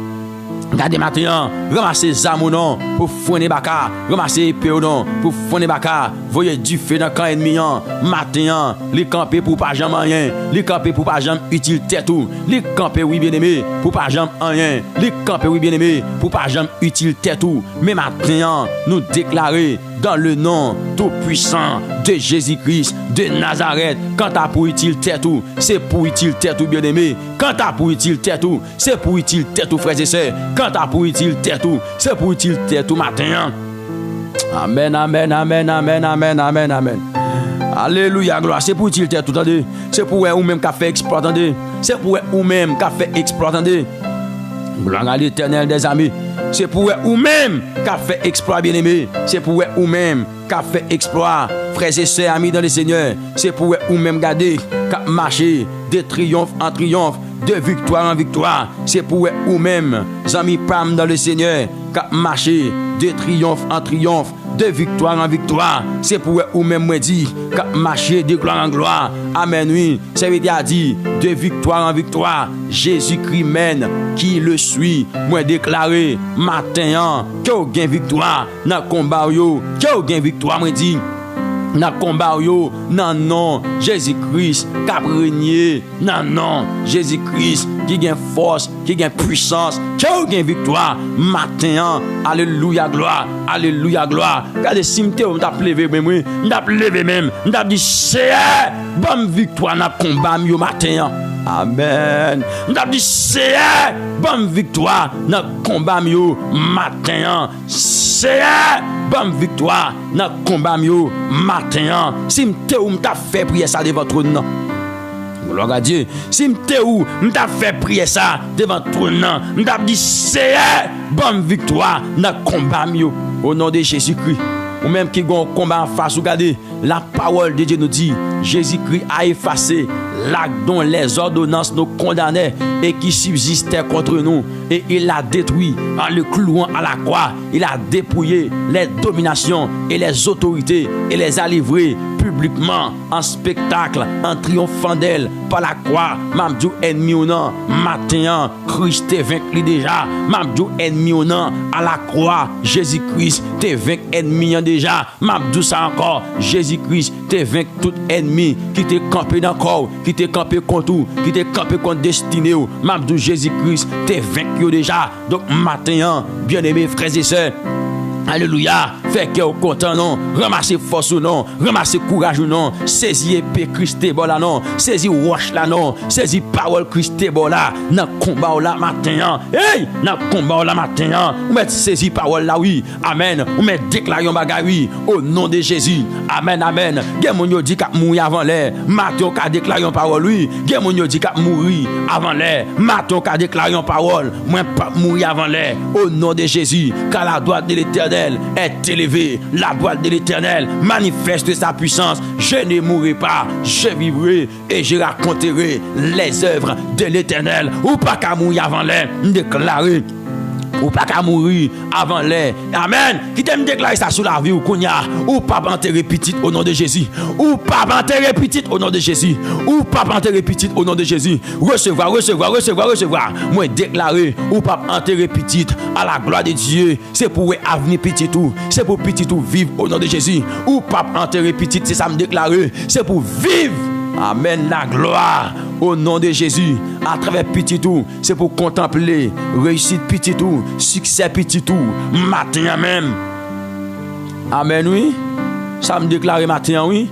S1: Regardez maintenant, ramassez Zamonon pour fourner baka, ramassez épée pour fourner baka, voyez du feu dans le camp ennemi, matin, les camper pour pas jamais rien, les camper pour pas jamais utile tête tout, les camper oui bien aimé, pour pas jamais rien, les camper oui bien aimé, pour pas jamais utile tête tout, mais maintenant, nous déclarer dans le nom tout puissant de Jésus-Christ de Nazareth, quand t'as pour utile tête tout, c'est pour utile tête tout bien aimé, quand t'as pour utile tête tout, c'est pour utile tête tout frères et sœurs, quand t'as pour utile tête tout, c'est pour utile tête tout matin. Amen, amen, amen, amen, amen, amen, amen. Alléluia, gloire. C'est pour utile tête tout, attendez. C'est pour vous même qui a fait exploit, attendez. C'est pour vous même qui a fait exploit, attendez. Gloire à l'Éternel des armées. C'est pour vous même qui a fait exploit, bien-aimé. C'est pour vous même qui a fait exploit, frères et sœurs, amis dans le Seigneur. C'est pour vous même garder, qui a marché de triomphe en triomphe, de victoire en victoire. C'est pour vous même, amis Pam dans le Seigneur, qui a marché de triomphe en triomphe, de victoire en victoire. C'est pour ou même moi dit, marcher de gloire en gloire. Amen, oui. Ça veut dire de victoire en victoire. Jésus-Christ mène qui le suit. Moi déclaré matin que vous gain victoire dans le combat, que vous gain victoire, moi dit. Dans le combat, non, Jésus-Christ qui a régné, non, Jésus-Christ qui gagne force, qui gagne puissance, qui a gagne victoire, matin, alléluia, gloire, regardez, si je t'ai levé même, je t'ai dit, c'est bonne victoire dans le combat, matin. Amen. Nous dit c'est bonne victoire dans le combat matin. C'est bonne victoire dans le combat matin. Si m'te ou m'ta fait prier ça devant trône. Gloire à Dieu. Si m'te ou m'ta fait prier ça devant trône. Nous dit c'est bonne victoire dans le combat au nom de Jésus-Christ. Ou même qui gon combat en face, regardez, la parole de Dieu nous dit, Jésus-Christ a effacé l'acte dont les ordonnances nous condamnaient et qui subsistait contre nous. Et il l'a détruit en le clouant à la croix. Il a dépouillé les dominations et les autorités et les a livrées publiquement en spectacle, en triomphant d'elle par la croix. Mamdou ennemi ou non, matin, Christ t'est vaincu déjà. Mamdou ennemi ou non, à la croix, Jésus-Christ t'est vaincu ennemi déjà. Mamdou ça encore, Jésus-Christ t'est vaincu tout ennemi qui t'est campé dans le corps, qui t'est campé contre tout, qui t'est campé contre destiné. Mamdou Jésus-Christ t'est vaincu déjà. Donc matin, bien-aimés frères et sœurs, alléluia, fait que vous content non, ramassez force ou non, ramassez courage ou non, saisissez épée Christ là non, saisissez roche là non, saisissez parole Christ là, dans combat là matin, hey, dans combat là matin, on met saisissez parole là oui, amen, on met déclaration bagay oui, au nom de Jésus, amen, amen, gen moun yo dit qu'a mourir avant l'air, matin qu'a déclaration parole oui, gen moun yo dit qu'a mourir avant l'air, matin qu'a déclaration parole, moi pas mourir avant l'air, au nom de Jésus, car la droite de l'Éternel est élevée, la droite de l'Éternel manifeste sa puissance. Je ne mourrai pas, je vivrai et je raconterai les œuvres de l'Éternel. Ou pas qu'à mourir avant l'air, déclarer. Ou pas qu'à mourir avant l'air. Amen. Qui t'aime déclarer ça sur la vie ou qu'on y a. Ou pas enterrer petite au nom de Jésus. Ou pas enterrer petite au nom de Jésus. Ou pas enterrer petite au nom de Jésus. Recevoir. Moi déclarer ou pas enterrer petite à la gloire de Dieu. C'est pour avenir petit tout. C'est pour petit tout vivre au nom de Jésus. Ou pas enterrer petite, c'est ça me déclarer. C'est pour vivre. Amen, la gloire au nom de Jésus. À travers petit tout, c'est pour contempler réussite petit tout, succès petit tout, matin même. Amen, oui. Ça me déclare matin, oui.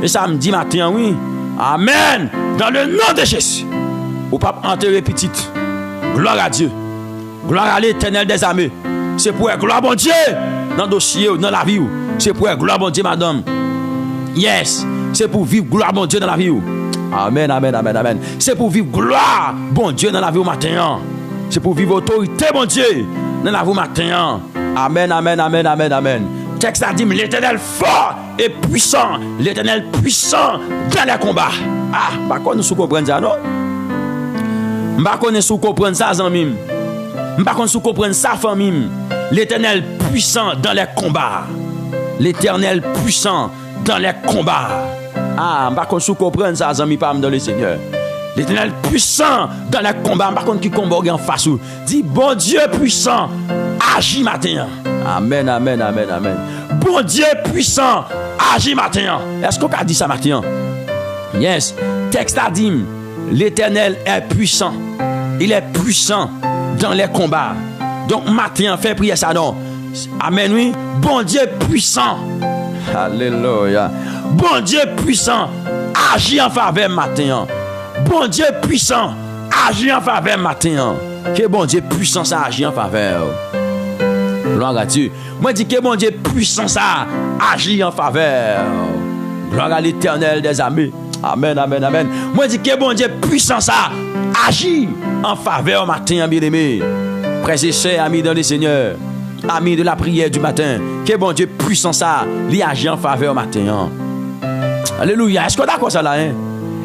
S1: Et ça me dit matin, oui. Amen. Dans le nom de Jésus. Ou pas enterrer petite. Gloire à Dieu. Gloire à l'Éternel des armées. C'est pour gloire bon Dieu dans le dossier, dans la vie. C'est pour gloire bon Dieu, madame. Yes. C'est pour vivre gloire bon Dieu dans la vie. Amen, amen, amen, amen. C'est pour vivre gloire bon Dieu dans la vie au matin. C'est pour vivre autorité bon Dieu dans la vie au matin. Amen, amen, amen, amen, amen. Texte a dit l'Éternel fort et puissant. L'Éternel puissant dans les combats. Ah, bah quoi nous sous comprendre ça, non? Bah quoi nous sous comprendre ça, amis? Bah quoi nous sous comprendre ça, famille? L'Éternel puissant dans les combats. L'Éternel puissant dans les combats. Ah, par contre, si vous comprenez ça, amis, pas dans le Seigneur. L'Éternel puissant dans les combats. Par contre, qui combat en face, dit bon Dieu puissant, agis matin. Amen, amen, amen, amen. Bon Dieu puissant, agis matin. Est-ce qu'on a dit ça matin? Yes. Texte a dit, l'Éternel est puissant. Il est puissant dans les combats. Donc, matin, fait prier ça, non? Amen, oui. Bon Dieu puissant. Alléluia. Bon Dieu puissant, agis en faveur matin. Bon Dieu puissant, agis en faveur matin. Que bon Dieu puissant ça agit en faveur. Gloire à Dieu. Moi dis que bon Dieu puissant ça agit en faveur. Gloire à l'Éternel des armées. Amen, amen, amen. Moi dis que bon Dieu puissant ça agit en faveur matin, bien-aimé. Frères et sœurs, amis dans le Seigneur. Amis de la prière du matin, que bon Dieu puissant ça, lui agit en faveur matin. Alléluia. Est-ce qu'on est d'accord ça là, hein?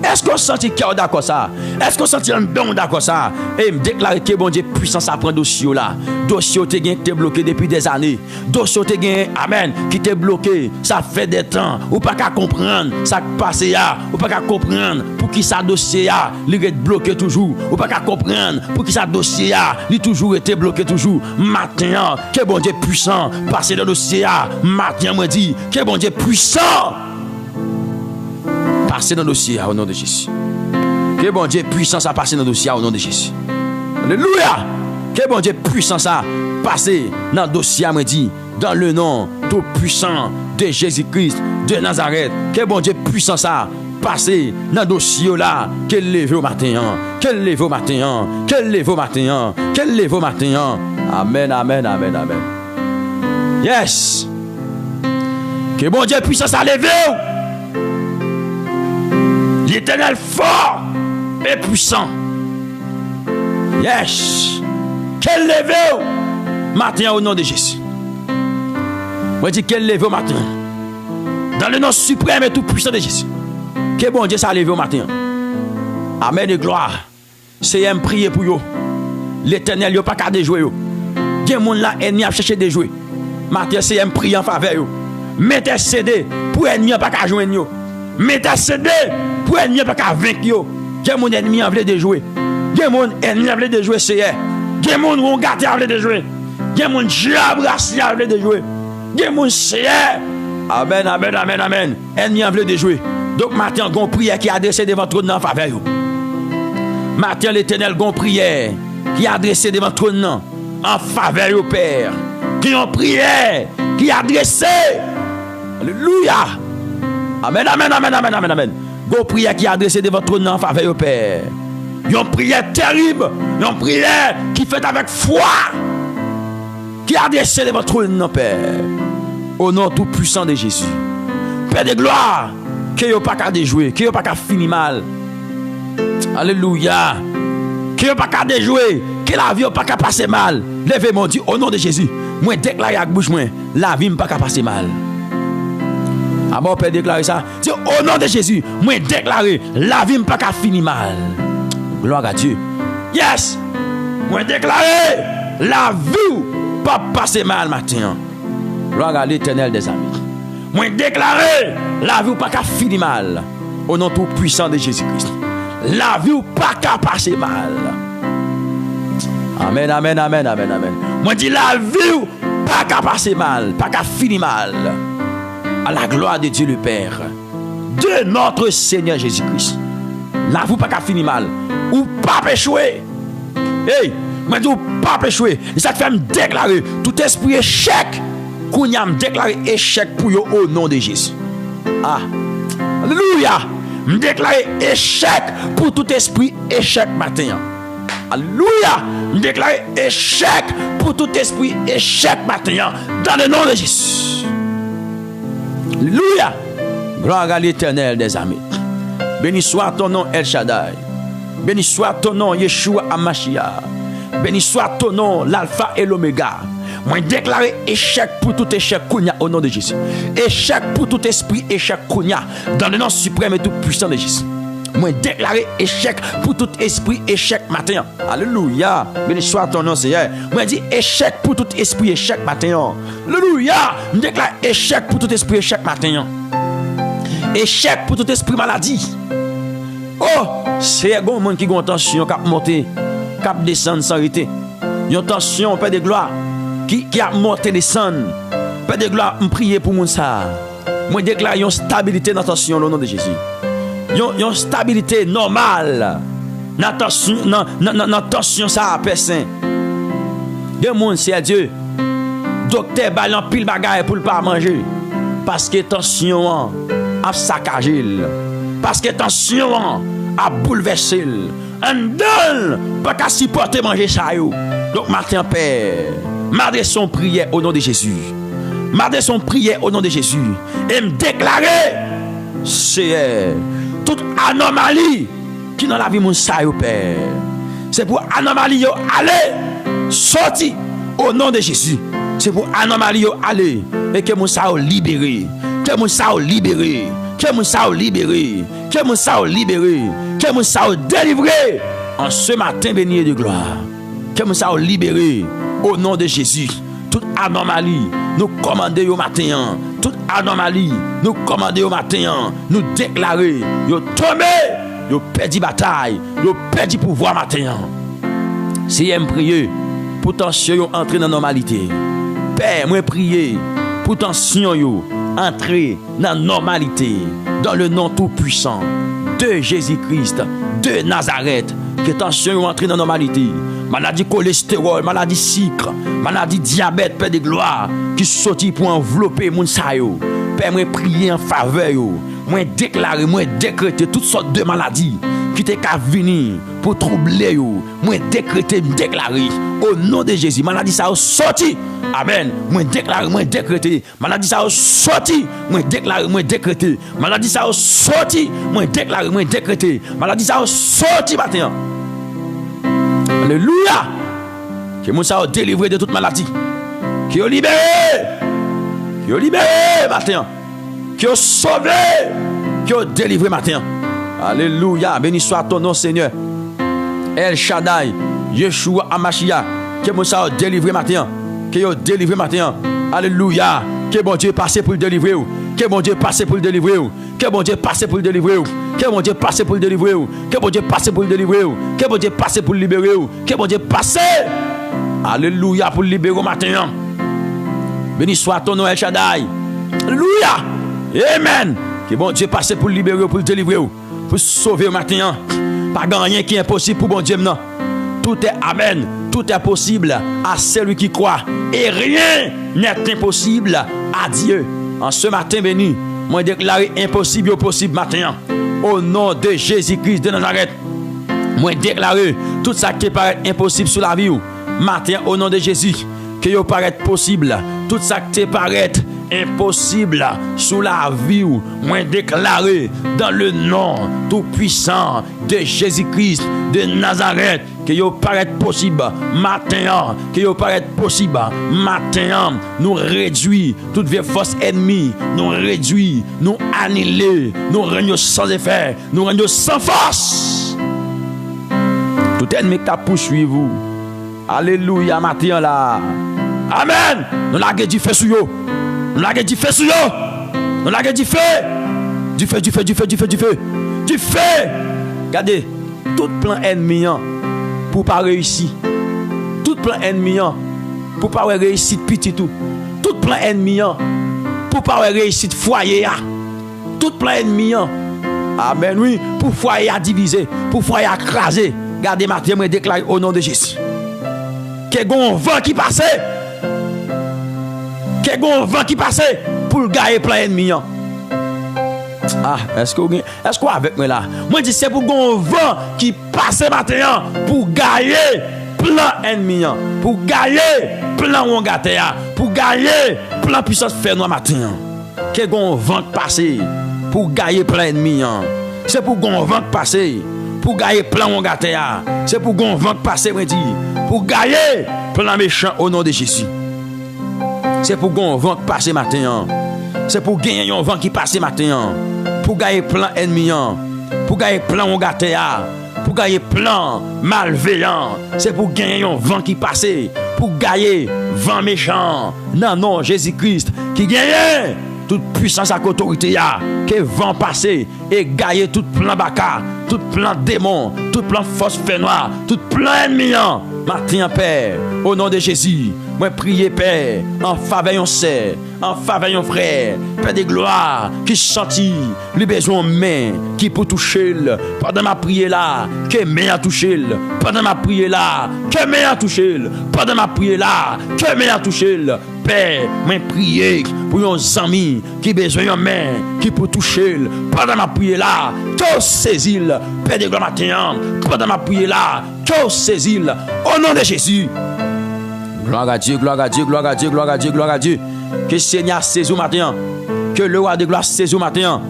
S1: Est-ce qu'on senti cœur d'accord ça? Est-ce qu'on senti un bon d'accord ça? Et me déclarer que bon Dieu puissance à prendre dossier là. Dossier te bloqué depuis des années. Dossier te gagné, amen, qui te bloqué. Ça fait des temps. Ou pas qu'à comprendre ça passe là. Ou pas qu'à comprendre pour qui ça dossier là, il est bloqué toujours. Ou pas qu'à comprendre pour qui ça dossier là, il toujours été bloqué toujours. Maintenant, que bon Dieu puissant passer dans le dossier là. Maintenant moi dit que bon Dieu puissant passer dans le dossier au nom de Jésus. Que bon Dieu puissance à passer dans le dossier au nom de Jésus. Alléluia. Que bon Dieu puissance à passer dans le dossier moi dit dans le nom tout puissant de Jésus-Christ de Nazareth. Que bon Dieu puissance à passer dans le dossier là. Qu'elle lève au matin. Qu'elle lève au matin. Qu'elle lève au matin. Qu'elle lève au matin. Amen, amen, amen, amen. Yes. Que bon Dieu puissance à lever. L'Éternel fort et puissant. Yes. Qu'elle lève matin au nom de Jésus. Moi dis qu'elle lève au matin. Dans le nom suprême et tout puissant de Jésus. Que bon Dieu ça lève au matin. Amen et gloire. C'est un prier pour vous. L'Éternel n'a pas qu'à déjouer. Il y a des gens là, ennemi a cherché des jouer. Matin c'est un prier en faveur. Mettez CD pour ennemi pas qu'à jouer. Mettez CD pour ennemi pas qu'à vaincre yo. Gen mon ennemi en veut de jouer. Gen mon ennemi en veut de jouer c'est. Gen mon on gâté en veut de jouer. Gen mon diable racine en veut de jouer. Gen mon c'est. Amen amen amen amen. Ennemi en veut de jouer. Donc matin gon prière qui adressé devant trône en faveur yo. Matin l'Éternel gon prière qui adressé devant trône en faveur yo Père. Qui ont prière qui adressé. Alléluia. Amen, amen, amen, amen, amen, amen. Go prière qui est adressée devant votre nom en faveur au Père. Une prière terrible. Une prière qui fait avec foi. Qui est adressée devant votre nom, Père. Au nom tout puissant de Jésus. Père de gloire. Que vous pas qu'à déjouer. Que vous pas qu'à finir mal. Alléluia. Que vous pas qu'à déjouer. Que la vie pas qu'à passer mal. Levez mon Dieu au nom de Jésus. Moi déclare avec bouche moi. La vie pas qu'à passer mal. Ah bon, Père déclarer ça. C'est au nom de Jésus, moi déclarer la vie pas qu'à finir mal. Gloire à Dieu. Yes. Moi déclarer la vie pas passer mal matin. Gloire à l'Éternel des amis. Moi déclarer la vie pas qu'à finir mal. Au nom tout puissant de Jésus-Christ. La vie pas qu'à passer mal. Amen, amen, amen, amen, amen. Moi dis la vie pas qu'à passer mal, pas qu'à finir mal. À la gloire de Dieu le Père, de notre Seigneur Jésus-Christ. Là, vous pas qu'à finir mal. Ou pas péchouer. Hey, moi, ou pas péchouer. Et ça te fait me déclarer tout esprit échec. Qu'on y a me déclarer échec pour vous au nom de Jésus. Ah, alléluia. Me déclarer échec pour tout esprit échec matin. Alléluia. Me déclarer échec pour tout esprit échec matin. Dans le nom de Jésus. Alléluia. Gloire à l'Éternel des armées. Béni soit ton nom El Shaddai. Béni soit ton nom Yeshua Hamashiach. Béni soit ton nom l'Alpha et l'Oméga. Moi déclarer échec pour tout échec kounya au nom de Jésus. Échec pour tout esprit échec kounya dans le nom suprême et tout puissant de Jésus. Moi déclarer échec pour tout esprit échec matin. Alléluia. Béni soit ton nom Seigneur. Moi dit échec pour tout esprit échec matin. Alléluia. Je déclare échec pour tout esprit échec matin. Échec pour tout esprit maladie. Oh, c'est un monde qui a une tension qui a monté, qui a descendu sans arrêter. Une tension, Père de gloire, qui a monté, descendu. Père de gloire, je prie pour mon ça. Moi déclare une stabilité dans la tension au nom de Jésus. Une stabilité normale dans la tension ça personne. De monde c'est Dieu. Docteur balan pile bagaille pour pas manger parce que tension a saccagé. Parce que tension a bouleversé. Un donne pas qu'à supporter manger ça yo. Donc matin Père, m'adresse son prière au nom de Jésus. M'adresse son prière au nom de Jésus et me déclarer c'est toute anomalie qui dans la vie mon ça yo Père. C'est pour anomalie yo aller sorti au nom de Jésus. C'est pour anomalie yo aller et que mon ça libéré, que mon ça libéré, que mon ça libéré, que mon ça libéré, que mon ça délivré en ce matin béni de gloire. Que mon ça libéré au nom de Jésus. Toute anomalie, nous commander au matin. Toute anomalie, nous commander au matin. Nous déclarer, yo tombé, yo perdu bataille, yo perdu pouvoir matin. Si j'aime prier, pour tension yo entrer dans la normalité. Père, moi prier, pour tension yo entrer dans la normalité. Dans le nom tout puissant de Jésus-Christ, de Nazareth. Que tension yo entrer dans la normalité. Maladie cholestérol, maladie sucre, maladie diabète, Père de gloire, qui sorti pour envelopper mon sayo. Père, moi prier en faveur yo. Moi déclarer, moi décréter toutes sortes de maladies qui t'est qu'à venir pour troubler yo. Moi décréter, déclarer au nom de Jésus. Maladie ça sorti. Amen. Moi déclarer, moi décréter. Maladie ça sorti. Moi déclarer, moi décréter. Maladie ça sorti. Moi déclarer, moi décréter. Maladie ça sorti matin. Alléluia. Que mon ça délivré de toute maladie. Qui est libéré. Qui est libéré matin. Qui est sauvé. Qui est délivré matin. Alléluia. Béni soit ton nom, Seigneur. El Shaddai. Yeshua Amashia. Que mon ça délivré matin. Qui est délivré matin. Alléluia. Que bon Dieu passe pour le délivrer. Que bon Dieu passe pour le délivrer. Que bon Dieu passe pour le délivrer. Que bon Dieu passe pour le délivrer. Que bon Dieu passe pour le délivrer. Que bon Dieu passe pour le libérer. Que bon Dieu passe. Alléluia pour le libérer matin. Béni soit ton nom El Shaddai. Alléluia. Amen. Que bon Dieu passe pour le libérer, pour le délivrer, pour sauver matin. Pas rien qui est impossible pour bon Dieu maintenant. Tout est amen. Tout est possible à celui qui croit. Et rien n'est impossible à Dieu. En ce matin béni, moi déclare impossible au possible matin. Au nom de Jésus-Christ de Nazareth. Moi déclare tout ça qui paraît impossible sur la vie. Matin au nom de Jésus. Que vous paraît possible. Tout ça qui paraît impossible sous la vie. Moi déclaré dans le nom tout puissant de Jésus-Christ de Nazareth. Que vous paraît possible matin, que vous paraît possible matin, nous réduit toute vieille force ennemie, nous réduit, nous annuler, nous régnons sans effet, nous régnons sans force. Tout ennemi qui poursuit vous. Alléluia matin là. Amen. Nous laguons du feu sur vous. Nous laguons du feu sur vous. Nous laguons du feu. Du feu, du feu, du feu, du feu, du feu. Du feu. Regardez, tout plan ennemi pour pas réussir. Tout plan ennemi pour pas réussir petit tout. Tout plan ennemi pour pas réussir foyer. Tout plan ennemi. Amen oui, pour foyer à diviser, pour foyer à craser. Regardez matin me déclare au nom de Jésus. Que gon vent qui passe. Que gon vent qui passe pour gagner plein ennemi. Ah, est-ce que avec moi là? Moi dis c'est pour gon vent qui passe matin pour gagner plein ennemi, pour gagner plein wongatea, pour gagner plein puissance fer noir matin. Que gon vent passer pour gagner plein ennemi. C'est pour gon vent passer pour gagner plein wongatea. C'est pour gon vent passer moi dis pour gagner plein méchant au nom de Jésus. C'est pour gon vent passer matin. C'est pour gagner un vent qui passe matin. Pour gagner plein ennemis, pour gagner plein ongatea, pour gagner plein malveillants. C'est pour gagner un vent qui passe, pour gagner vent méchant. Non, non, Jésus-Christ qui gagne toute puissance à autorité, que vent passer et gagner tout plein baka, tout plein démon, tout plein force fait noir, tout plein ennemis. Matin, Père, au nom de Jésus, moi prier, Père, en faveur de sœur, en faveur de frère, Père de gloire, qui sentit les besoins mains, qui pour toucher, pendant ma prière là, que main a touché, pendant ma prière là, que main a touché, pendant ma prière là, que main a touché. Père, moi prier pour nos amis qui besoin de main, qui pour toucher, pendant ma prière là, que saisit, Père de gloire matin, pendant ma prière là, que saisit, au nom de Jésus. Gloire à Dieu, gloire à Dieu, gloire à Dieu, gloire à Dieu, gloire à Dieu. Que le Seigneur saisit matin, que le roi de gloire saisit matin,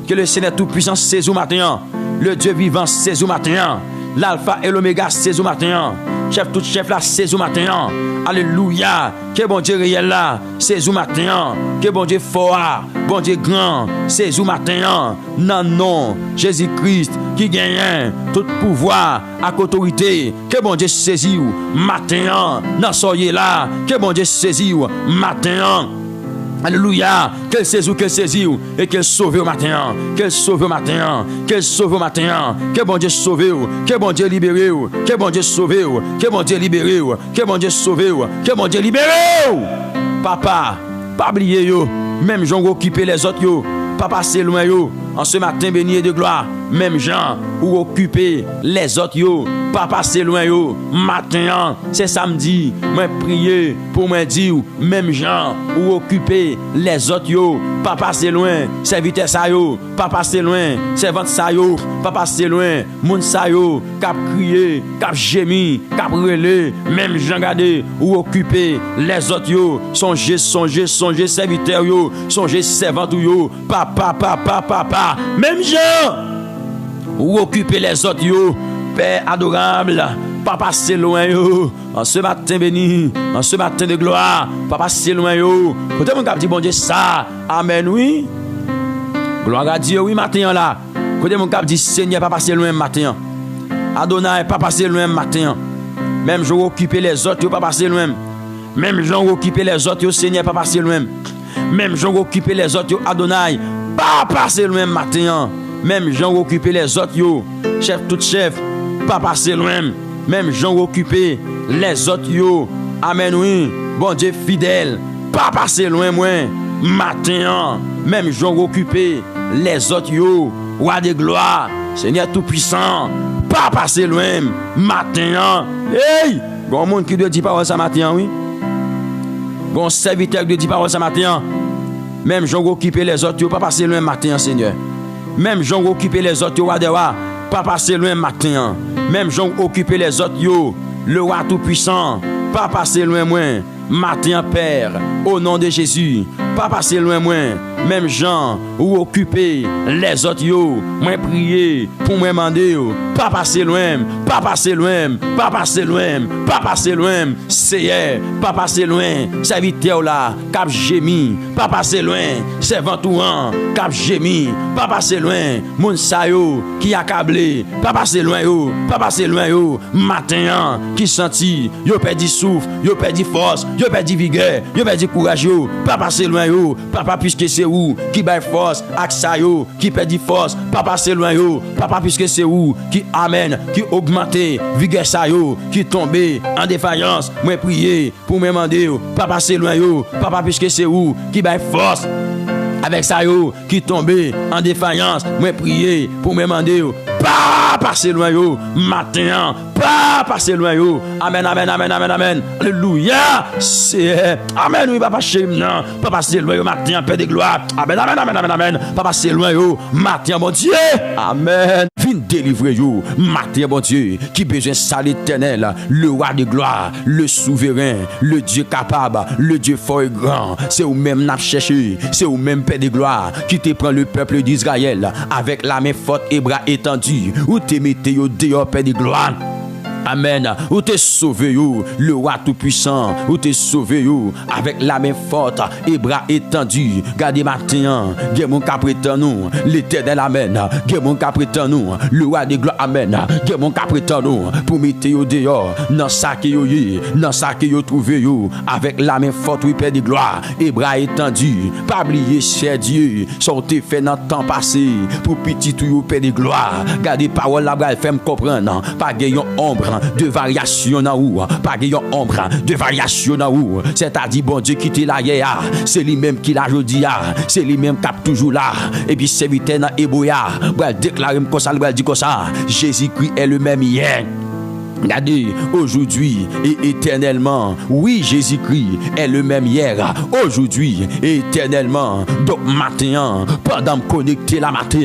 S1: que le Seigneur tout-puissant saisit matin, le Dieu vivant saisit matin, l'alpha et l'oméga saisit matin, chef tout chef là, c'est au matin. Alléluia. Que bon Dieu réel là, c'est au matin. Que bon Dieu fort, bon Dieu grand, c'est au matin. Non, non, Jésus-Christ qui gagne tout pouvoir avec autorité. Que bon Dieu saisit ou matin. Non, soyez là. Que bon Dieu saisit ou matin. Alléluia, qu'elle saisit et qu'elle sauve au matin, qu'elle sauve au matin, qu'elle sauve au matin, que bon Dieu sauve, que bon Dieu libéré, que bon Dieu sauve, que bon Dieu libéré, que bon Dieu sauve, que bon Dieu libéré. Papa, pas oublier yo, même gens occuper les autres yo, papa c'est loin yo, en ce matin béni et de gloire, même gens ou occuper les autres yo. Papa c'est loin yo, matin, c'est samedi, moi prier pour moi dire, même gens ou occuper les autres yo, papa c'est loin, serviteur ça yo, papa c'est loin, servante ça yo, papa c'est loin, moun ça yo, cap crier, cap gémir, cap relé, même gens garder ou occuper les autres yo, songez, serviteur yo, songez servante yo, papa, même gens ou occuper les autres yo. Père adorable, papa c'est loin yo, en ce matin béni, en ce matin de gloire, papa c'est loin yo. Côté mon cap dit bon Dieu ça, amen oui. Gloire à Dieu oui matin là. Côté mon cap dit Seigneur papa c'est loin matin. Adonai papa c'est loin matin. Même je occuper les autres yo papa c'est loin. Même je occuper les autres yo Seigneur papa c'est loin. Même je occuper les autres yo Adonai papa c'est loin matin. Même gens occuper les autres yo, chef tout chef, papa c'est loin. Même gens occuper les autres yo, amen oui, bon Dieu fidèle, papa c'est loin moi, matin. Même gens occuper les autres yo, roi de gloire, Seigneur tout puissant, papa c'est loin, matin. Hey, bon monde qui doit dire parole ça matin oui. Bon serviteur qui doit dire parole ça matin. Même gens occuper les autres yo, papa c'est loin matin Seigneur. Même gens occuper les autres yo, papa c'est loin matin. Même gens occuper les autres yo, le roi tout puissant, papa c'est loin moi, matin Père, au nom de Jésus, papa c'est loin moi. Même gens ou occuper les autres yo, moi prier pour moi demander papa c'est loin, papa c'est loin, papa c'est loin, papa c'est loin, c'est papa c'est loin, serviteur là, cap gémi, papa c'est loin, servant touan, cap gémi, papa c'est loin, moun sa yo qui accablé, papa c'est loin yo, papa c'est loin yo, matin qui senti, yo perdu souffle, yo perdu force, yo perdu vigueur, yo perdu courage yo, papa c'est loin yo, papa puisque c'est qui baille force, aksa yo, qui perdit force, papa c'est loin yo, papa puisque c'est où, qui amène, qui augmente, vigueur sa yo, qui tombe en défaillance, moi prier pour me demander, papa c'est loin yo, papa puisque c'est où, qui baille force, avec ça yo, qui tombe en défaillance, moi prier pour me demander, papa c'est loin yo, matin, papa c'est loin yo, amen, amen, amen, amen, amen, alléluia, c'est, amen, oui, papa c'est non, papa c'est loin yo, matin, Père de gloire, amen, amen, amen, amen, amen, papa c'est loin yo, matin, mon Dieu, amen, viens délivrer yo, matin, bon Dieu, qui besoin ça l'éternel, le roi de gloire, le souverain, le Dieu capable, le Dieu fort et grand, c'est où même n'a cherché, c'est où même Père de gloire, qui te prend le peuple d'Israël, avec la main forte et bras étendus, où te mettez yo dehors, Père de gloire. Amen. Ou te sauvé yo, le roi tout puissant, ou te sauvé yo, avec la main forte et bras étendus. Gardez matin, gen mon caprétant nous, l'éternel amen. Gen mon caprétant nous, le roi de gloire amen. Gen mon caprétant nous, pour mettre yo dehors, dans ça que yo yé, dans ça que yo trouvé yo, avec la main forte, oui, Père de gloire, et bras étendus. Pas oublier, cher Dieu, sortez fait dans le temps passé, pour petit tout yo, Père de gloire. Gardez parole la bras, fait me comprendre, pas gagnant ombre de variation dans ou, pas gagnant ombre de variation dans ou, c'est-à-dire bon Dieu qui te la hier, c'est lui-même qui l'a jodi, c'est lui-même qui est toujours là, et puis serviteur dans Eboya, il déclare comme ça, il dit comme ça, Jésus-Christ est le même hier. Regardez, aujourd'hui et éternellement, oui, Jésus-Christ est le même hier, aujourd'hui et éternellement. Donc, matin, pendant me connecter la matin,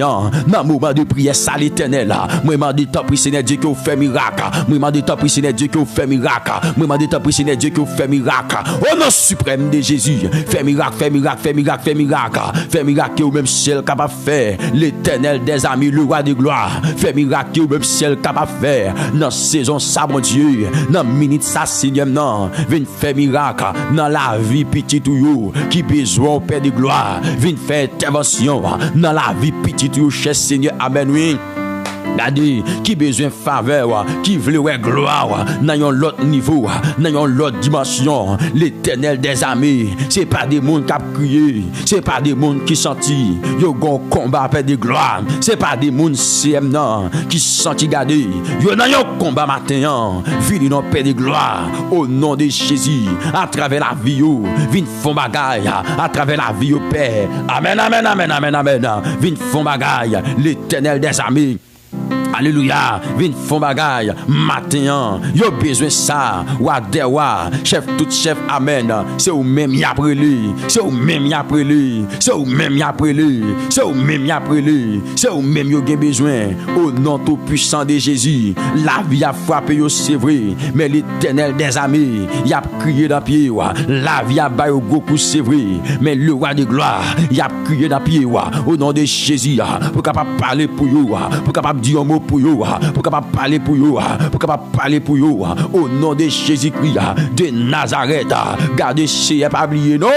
S1: dans le moment de prière, ça l'éternel, moi, je demande tant pris, Seigneur Dieu, qui fait miracle. Moi, je demande tant pris, Seigneur Dieu, qui fait miracle. Moi, je demande tant pris, Seigneur Dieu, qui fait miracle. Au nom suprême de Jésus, fais miracle, fais miracle, fais miracle, fais miracle. Fais miracle qui est au même ciel capable de faire. L'éternel des amis, le roi de gloire. Fais miracle qui est au même ciel capable de faire. Dans saison instant ça, mon Dieu, dans minute ça, Seigneur, non, viens faire miracle dans la vie petit ou yo, qui besoin, Père de gloire, viens faire intervention dans la vie petit ou yo, cher Seigneur, amen, oui. Regardez, qui besoin faveur, qui veut gloire, dans un autre niveau, dans une autre dimension. L'Éternel des armées, c'est pas des mondes qui crient, c'est pas des mondes qui senti, yo gon combat Père de gloire, c'est pas des mondes CM non, qui senti garder, yo dans un combat matin, vini non Père de gloire, au nom de Jésus, à travers la vie yo, vin font bagaille, à travers la vie yo Père. Amen, amen, amen, amen, amen, vin font bagaille, l'Éternel des armées. Alléluia, vin font bagaille matin, yo besoin ça, wa dewa, chef tout chef, amen. C'est ou même y après lui, c'est ou même y après lui, c'est ou même y après lui, c'est ou même y après lui, c'est ou même yo gen besoin. Au nom tout puissant de Jésus, la vie a frappé yo, c'est vrai, mais l'Éternel des armées, y a crié dans pied wa, la vie a baillé au gros coup, c'est vrai, mais le roi de gloire, y a crié dans pied wa, au nom de Jésus, pour capable parler pour yo, pour capable dire un mot pour yo, pour capable parler pour yo, pour capable parler pour yo, au nom de Jésus-Christ de Nazareth. Gardez chez pas oublier non.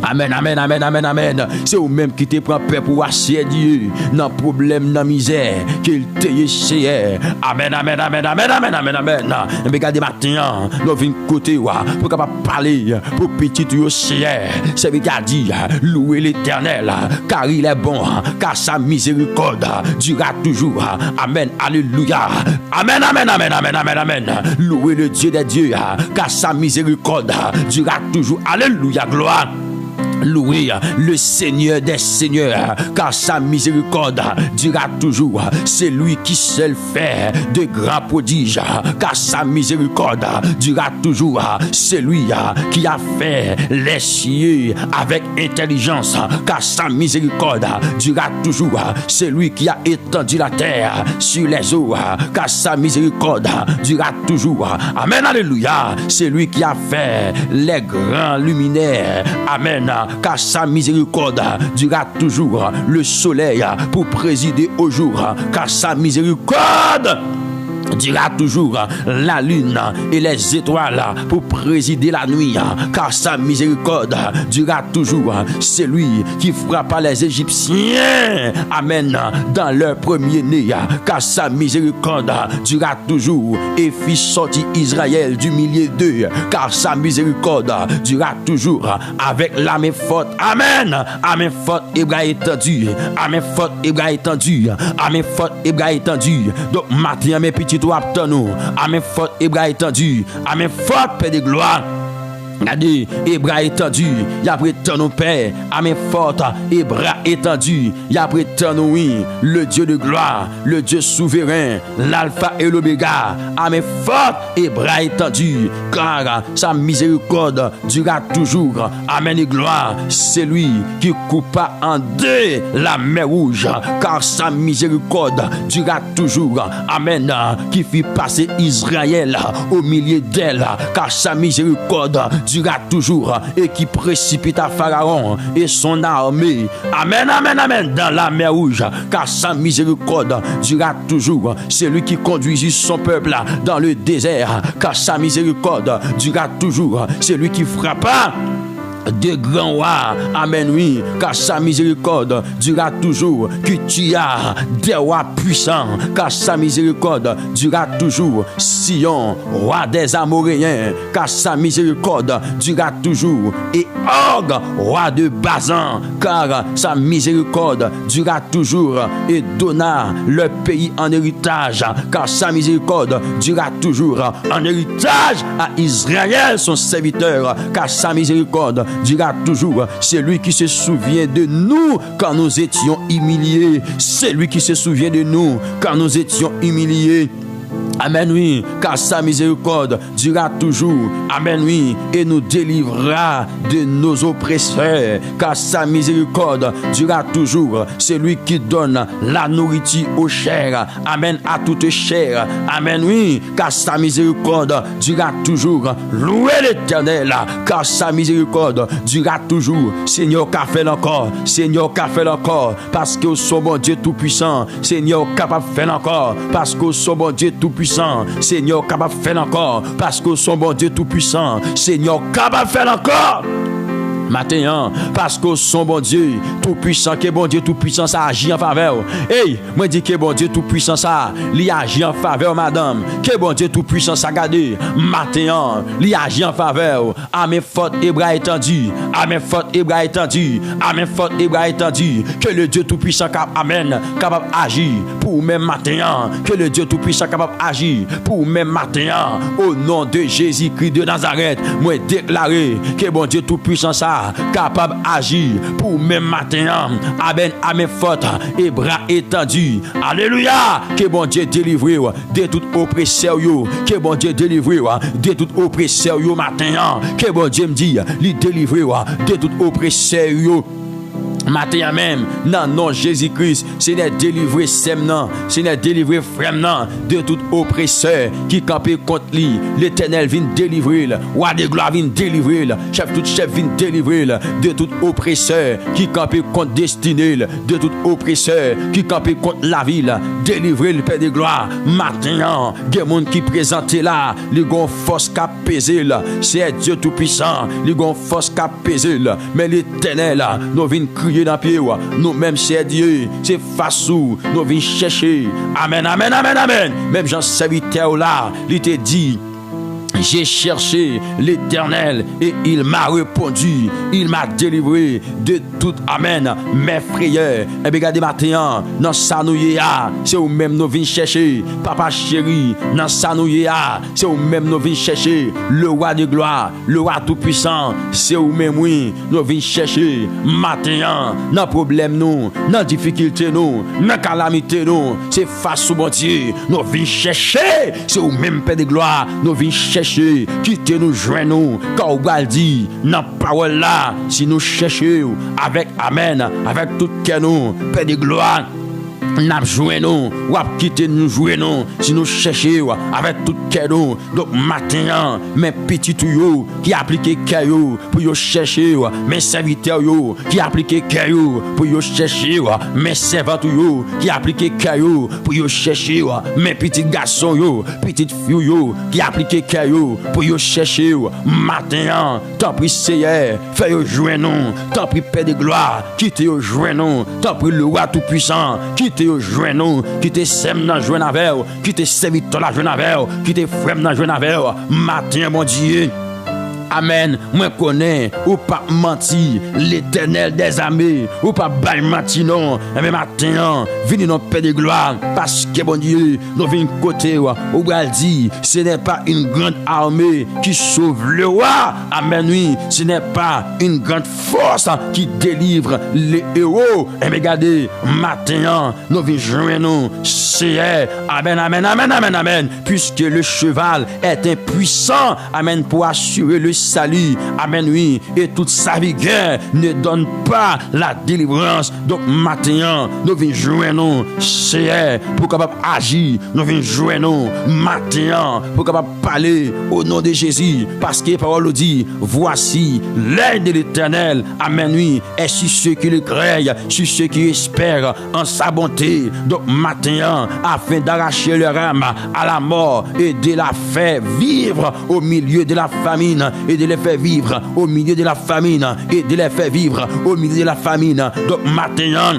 S1: Amen, amen, amen, amen, amen. C'est ou même qui te prend peur pour assier Dieu dans problème, dans misère, qu'il te essaie. Amen, amen, amen, amen, amen, amen, amen. Mais regardez maintenant, nous venons côté pour capable parler pour petit tuyau cher. C'est lui qui a dit, louez l'Éternel, car il est bon, car sa miséricorde durera toujours. Amen, alléluia. Amen, amen, amen, amen, amen, amen. Louez le Dieu des dieux, car sa miséricorde durera toujours. Alléluia, gloire. Louez le Seigneur des seigneurs, car sa miséricorde durera toujours. C'est lui qui seul fait de grands prodiges, car sa miséricorde durera toujours. C'est lui qui a fait les cieux avec intelligence, car sa miséricorde durera toujours. C'est lui qui a étendu la terre sur les eaux, car sa miséricorde durera toujours. Amen, alléluia. C'est lui qui a fait les grands luminaires. Amen. Car sa miséricorde durera toujours. Le soleil pour présider au jour, car sa miséricorde durera toujours. La lune et les étoiles pour présider la nuit, car sa miséricorde durera toujours. C'est lui qui frappa les Égyptiens, amen, dans leur premier-né, car sa miséricorde durera toujours, et fit sortir Israël du milieu d'eux, car sa miséricorde durera toujours. Avec la main forte, amen, à main forte et bras étendus, à main forte et bras étendus, à main forte et bras étendus. Donc maintenant mes petits toi nous, à main forte et bras étendus, à main forte Père de gloire. Regardez, et bras étendus, y a prétend nos pères, à main forte et bras étendus, y a prétend nous, oui, le Dieu de gloire, le Dieu souverain, l'alpha et l'oméga, à main forte et bras étendus, car sa miséricorde durera toujours. Amen et gloire, c'est lui qui coupa en deux la mer rouge, car sa miséricorde durera toujours. Amen, qui fit passer Israël au milieu d'elle, car sa miséricorde durera toujours, et qui précipita Pharaon et son armée, amen, amen, amen, dans la mer rouge, car sa miséricorde durera toujours. C'est lui qui conduisit son peuple dans le désert, car sa miséricorde durera toujours. C'est lui qui frappa de grands rois, amen, oui, car sa miséricorde durera toujours. Que tu as des rois puissants, car sa miséricorde durera toujours. Sion, roi des Amoréens, car sa miséricorde durera toujours. Et Og, roi de Bazan, car sa miséricorde durera toujours. Et donna leur pays en héritage, car sa miséricorde durera toujours. En héritage à Israël, son serviteur, car sa miséricorde durera toujours. C'est lui qui se souvient de nous quand nous étions humiliés. C'est lui qui se souvient de nous quand nous étions humiliés. Amen, oui, car sa miséricorde durera toujours. Amen, oui, et nous délivrera de nos oppresseurs, car sa miséricorde durera toujours. C'est lui qui donne la nourriture aux chairs. Amen, à toute chair. Amen, oui, car sa miséricorde durera toujours. Louez l'Éternel, car sa miséricorde durera toujours. Seigneur, qu'a fait encore? Seigneur, qu'a fait encore? Parce que son bon Dieu tout-puissant. Seigneur, capable de faire encore. Parce que son bon Dieu tout-puissant. puissant. Seigneur, capable de faire encore. Parce que son bon Dieu tout puissant. Seigneur, capable de faire encore. Matin, parce que son bon Dieu tout puissant, que bon Dieu tout puissant, ça agit en faveur. Hey, moi dis que bon Dieu tout puissant, ça, il agit en faveur, madame. Que bon Dieu tout puissant, ça gardé. Matin, il agit en faveur. Amen, faute et bras étendus. Amen, faute et bras étendus. Amen, faute et bras étendus. Que le Dieu tout puissant, amen, capable d'agir pour même matin. Que le Dieu tout puissant, capable d'agir pour même matin. Au nom de Jésus-Christ de Nazareth, moi déclarer que bon Dieu tout puissant, ça, capable d'agir pour même matin. Amen, amen, faute et bras étendus. Alléluia. Que bon Dieu délivre de tout oppresseur. Que bon Dieu délivre de tout oppresseur matin. Que bon Dieu me dit, lui délivre de tout oppresseur. Matin même, non, non, Jésus-Christ, c'est n'est délivré semnan, c'est n'est délivré frèmnan de tout oppresseur qui campait contre lui. L'Éternel vient délivrer, roi de gloire vient délivrer, tout chef vient délivrer de tout oppresseur qui campait contre destinée, de tout oppresseur qui campait contre la ville. Délivrer le Père de gloire. Matin, il y a des gens qui présentent là, les gens force qui pesé, c'est Dieu tout-puissant, les gens force qui pesé, mais l'Éternel, nous venons crier dans pied, nous-mêmes c'est Dieu, c'est face où nous venons chercher. Amen, amen, amen, amen. Même Jean serviteur là, il te dit, j'ai cherché l'Éternel et il m'a répondu, il m'a délivré de tout, amen, mes frayeurs. Et bien regardez matin, dans sa nouille, c'est où même nous venons chercher, papa chéri, dans sa nouille, c'est où même nous venons chercher le roi de gloire, le roi tout puissant, c'est où même oui, nous venons chercher matin, dans problème nous, dans difficulté nous, dans calamité nous, c'est face au bon Dieu, nous venons chercher, c'est où même Père de gloire, nous venons chercher. Quittez nous, joignez-nous, car on va dire, dans la parole là, si nous cherchons avec Amen, avec tout cœur nous, Père de gloire, nous jouons, ou quitter nous jouons, si nous cherchons avec tout cœur. Donc maintenant, mes petits tuyaux qui appliquent cœur pour chercher, mes serviteurs qui appliquent cœur pour chercher, mes servantes qui appliquent cœur pour chercher, mes petits garçons, petites filles qui appliquent cœur pour chercher. Maintenant, tant pis Seigneur, fais jouer nous, tant pis Père de gloire, quittez jouer nous, tant pis le roi tout puissant, quittez jouer nous, qui te sème dans jouer avec, qui te serviteur la jouer avec, qui te frère dans jouer avec, matin mon Dieu. Amen. Moi connais ou pas menti, l'Éternel des armées, ou pas bail menti non. Mais matin, venez notre Père de gloire, parce que bon Dieu, nous venons côté, ou va dire, ce n'est pas une grande armée qui sauve le roi. Amen, oui, ce n'est pas une grande force qui délivre les héros. Et regardez, matin, nous venons joindre nous, c'est amen, amen, amen, amen, amen, puisque le cheval est impuissant, amen, pour assurer le salut, amen, oui, et toute sa vigueur ne donne pas la délivrance. Donc maintenant, nous venons jouer nous, c'est pour capable agir, nous venons jouer nous, maintenant, pour capable parler au nom de Jésus, parce que la parole dit, voici l'aide de l'Éternel, amen, oui, et sur ceux qui le craignent, sur ceux qui espèrent en sa bonté. Donc maintenant, afin d'arracher leur âme à la mort et de la faire vivre au milieu de la famine, et de les faire vivre au milieu de la famine, et de les faire vivre au milieu de la famine. Donc maintenant,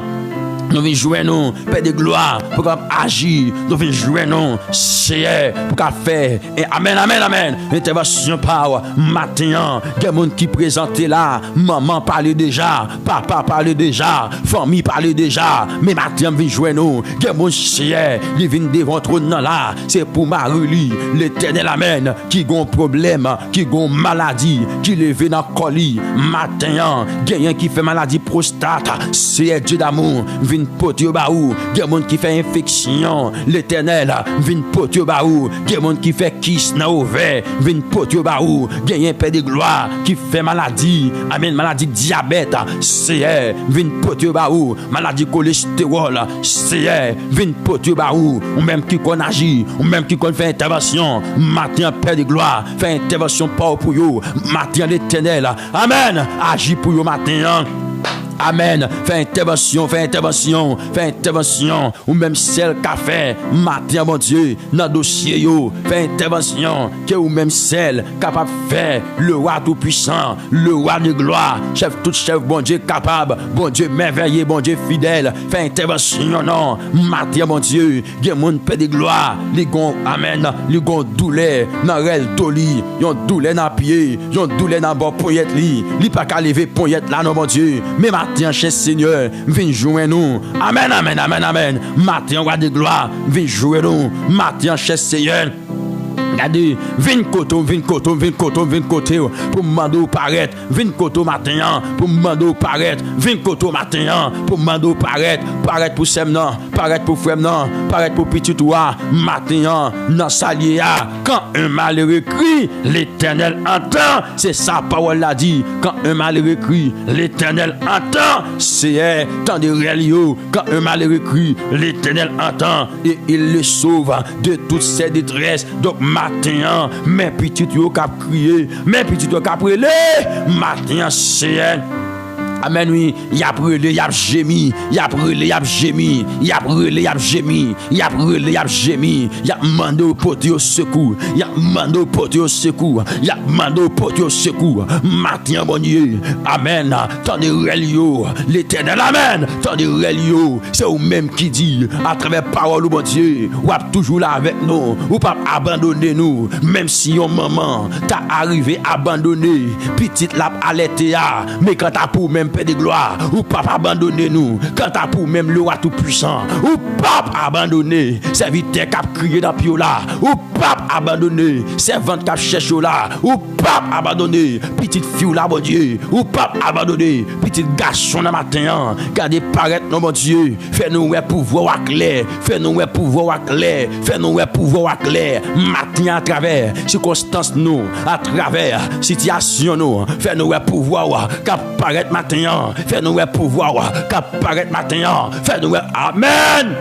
S1: nous venons jouer nous, Père de gloire, pour agir. Nous venons jouer nous, Seigneur, pour faire. Et amen, amen, amen. Intervention par matin. Il y a des gens qui présentent là. Maman parlait déjà, papa parlait déjà, famille parlait déjà. Mais matin, nous venons jouer nous. Il y a des gens, Seigneur, qui viennent devant trône là. C'est pour Marie, l'Éternel, amen, qui ont un problème, qui ont une maladie, qui lève dans le colis. Matin, il y a qui fait maladie prostate. C'est Dieu d'amour. Pote yo baou, des gens qui fait infection, l'Éternel vient pote yo baou, des gens qui fait kiss na ouvert, vient pote yo baou, des un Père de gloire qui fait maladie, amen, maladie diabète, c'est vient pote yo baou, maladie cholestérol, c'est vient pote yo baou, ou même qui connaît agir, ou même qui connaît faire intervention, matin Père de gloire, fait intervention pour yo, matin l'Éternel, amen, agit pour yo matin. Amen. Fais intervention, fais intervention, fais intervention. Ou même celle qu'a fait matin, bon Dieu, dans le dossier, yo. Fais intervention. Que ou même celle capable de faire le roi tout-puissant, le roi de gloire, chef tout chef, bon Dieu capable, bon Dieu merveilleux, bon Dieu fidèle. Fais intervention, non. Matin, bon Dieu, il y a mon paix de gloire. Les gon, amen, les gon douleur, dans rel toli, yon douleur dans pied, yon douleur dans bon poyette li. Li pas qu'à lever poyette là, non, bon Dieu. Mais matin, cher Seigneur, viens jouer nous. Amen, amen, amen, amen. Matin, roi de gloire, viens jouer nous. Matin, cher Seigneur. Regardez, vin koto pour m'mando paraître, vin koto matin pour m'mando paraître, vin koto matin pour m'mando paraître pour semnan, paraître pour frèmnan, paraître pour petit toi matin dans salia. Quand un malheureux crie, l'Éternel entend. C'est sa parole l'a dit. Quand un malheureux crie, l'Éternel entend. C'est tant de réel. Quand un malheureux crie, l'Éternel entend et il le sauve de toutes ses détresses. Donc matin, mes petits yo cap crier, mes petits yo cap relé, matin c'est amen, oui, y a brûlé, y a gémi, y a brûlé, y a gémi, y a brûlé, y a gémi, y a brûlé, y a gémi, y a mandé au poteau au secours, y a mandé au poteau au secours, y a mandé au poteau au secours, matin, bon Dieu, amen, tant de relio, l'Éternel, amen, tant de relio, c'est vous même qui dit, à travers parole, bon Dieu, ou toujours là avec nous, ou pas abandonner nous, même si yon maman, t'as arrivé abandonné, petite lap allaité, mais quand t'as pour même paix de gloire, ou pas abandonner nous, quand t'as pour même le roi tout puissant, ou pas abandonner, serviteur qui a crié dans piola, ou pas abandonner, servante qui a cherché là, ou pas abandonner, petite fille là, bon Dieu, ou pas abandonner, petit garçon dans matin, gardez paraître, non, mon Dieu, fais-nous un pouvoir clair, fais-nous un pouvoir clair, fais-nous un pouvoir clair, matin à travers circonstances nous, à travers situation nous, fais-nous un pouvoir qui apparaît matin. Fais-nous un pouvoir qui apparaît matin. Fais-nous un amen.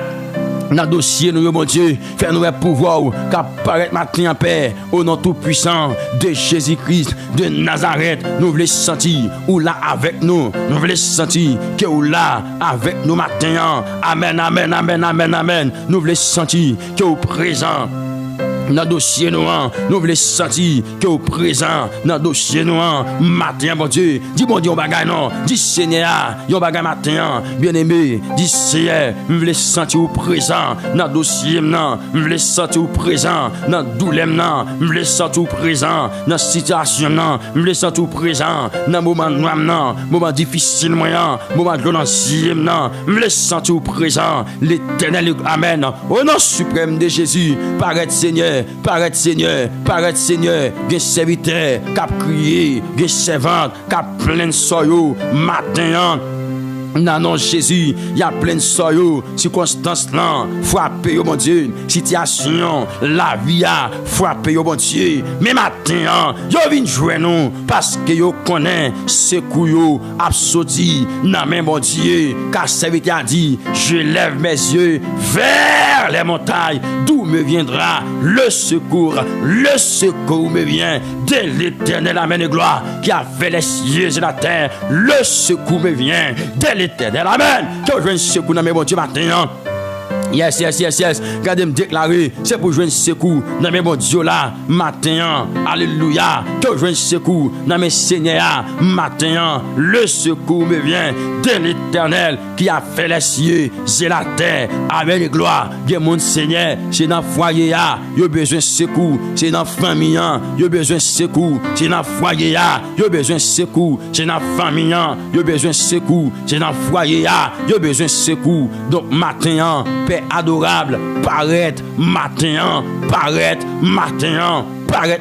S1: Dans le dossier, nous, mon Dieu, fais-nous un pouvoir qui apparaît matin en paix. Au nom tout puissant de Jésus-Christ de Nazareth, nous voulons sentir ou là avec nous. Nous voulons sentir que ou là avec nous matin. Amen, amen, amen, amen, amen. Nous voulons sentir que au présent. Dans le dossier noir, nous voulons sentir que au présent, dans le dossier noir, matin, bon Dieu, dis bon Dieu, on bagaille non, dis Seigneur, on bagaille matin, bien aimé, dis Seigneur, nous voulons sentir au présent, dans le dossier, nous voulons sentir au présent, dans le douleur, nous voulons sentir au présent, dans la situation, nous voulons sentir au présent, dans le moment noir, moment difficile, moyen, moment de l'onancier, nous voulons sentir au présent, l'Éternel, amen, au nom suprême de Jésus, paraît Seigneur. Paraître Seigneur, des serviteurs qui ont crié, des servantes qui ont plein de soyaux, matin. Non, non, Jésus, il y a plein de soyaux, circonstances là, frappez, mon Dieu, situation, la vie a frappé, mon Dieu. Mais maintenant, yo vient jouer nous, parce que yo connaît ce couillot absodi, non, mais mon Dieu, car serviteur a dit, je lève mes yeux vers les montagnes, d'où me viendra le secours me vient de l'Éternel, amen et gloire, qui a fait les cieux et la terre, le secours me vient de l'Éternel, amen. Que je viens secours dans mes bon Dieu matin. Yes. Regardez me déclarer, c'est pour jouer un secours dans mes bon Dieu là, matin. Alléluia. Que je viens secours dans mes seigneurs, matin. Le secours me vient de l'Éternel qui a fait les cieux et la terre. Amen et gloire. Bien mon Seigneur, c'est dans le foyer, il y a besoin de secours. C'est dans la famille, il y a besoin de secours. C'est dans le foyer, il y a besoin de secours. C'est dans la famille, il y a besoin de secours. C'est dans le foyer, il y a besoin de secours. Donc matin, Père adorable, paraître matin, paraître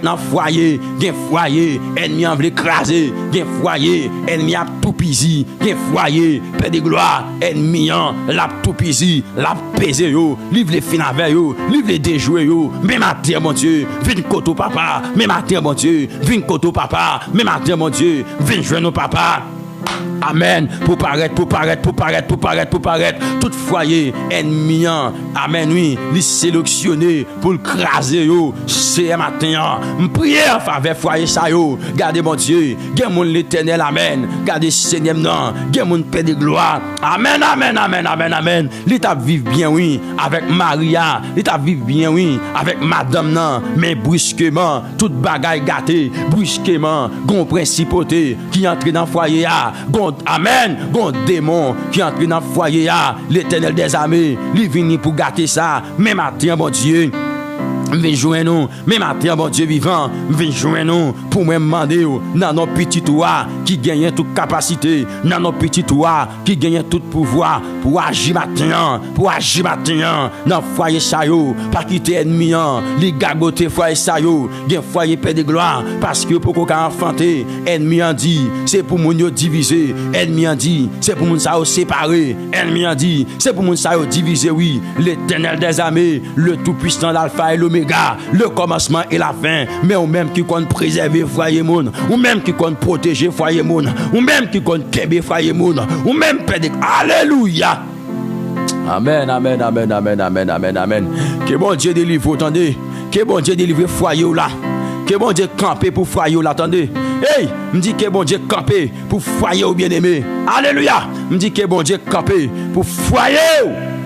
S1: dans le foyer, gen foyer, ennemi en veut écraser, gen foyer, ennemi a tout pisi, gen foyer, paix de gloire, ennemi en la tout pisi, la pesé yo, livre les fin avec yo, livre les déjouer yo, mais matin mon Dieu, viens koto papa, mais matin mon Dieu, viens koto papa, mais matin mon Dieu, viens jouer nos papa. Amen. Pour paraître. Tout foyer ennemi. Amen, oui. Les sélectionner pour le craser. C'est matin. Priez en faveur foyer ça. Gardez mon Dieu. Gardez mon l'éternel. Amen. Gardez Seigneur. Gardez mon Père de gloire. Amen. L'état vive bien, oui. Avec Maria. L'état vive bien, oui. Avec madame, non. Mais brusquement, toute bagaille gâtée. Brusquement, gon principauté qui entre dans le foyer. Amen. Gon démon qui entre dans le foyer. L'éternel des armées, il vient pour gâter ça. Mais matin, bon Dieu, viens joindre nous. Mais matin, bon Dieu vivant, viens joindre nous pour me demander dans nos petits toits qui gagnent toute capacité, dans nos petits toits qui gagnent tout pouvoir pour agir matin, dans le foyer ça yo, pas quitter ennemi, les gagoter foyer ça yo, gen foyer paix de gloire parce que pour qu'on enfanter, ennemi en dit, c'est pour moun yo diviser, ennemi en dit, c'est pour moun ça yo séparer, ennemi en dit, c'est pour moun ça yo diviser oui, l'éternel des armées, le tout puissant l'alpha et l'oméga, le commencement et la fin, mais ou même qui compte préserver foyer moun, ou même qui compte protéger foyer moun, ou même qui compte kebe foyer moun, ou même pédé. Alléluia. Amen. Que bon Dieu délivre, attendez. Que bon Dieu délivre foyer là. Que bon Dieu camper pour foyer là, attendez. Hey, me dit que bon Dieu camper pour foyer au bien-aimé. Alléluia. Me dit que bon Dieu camper pour foyer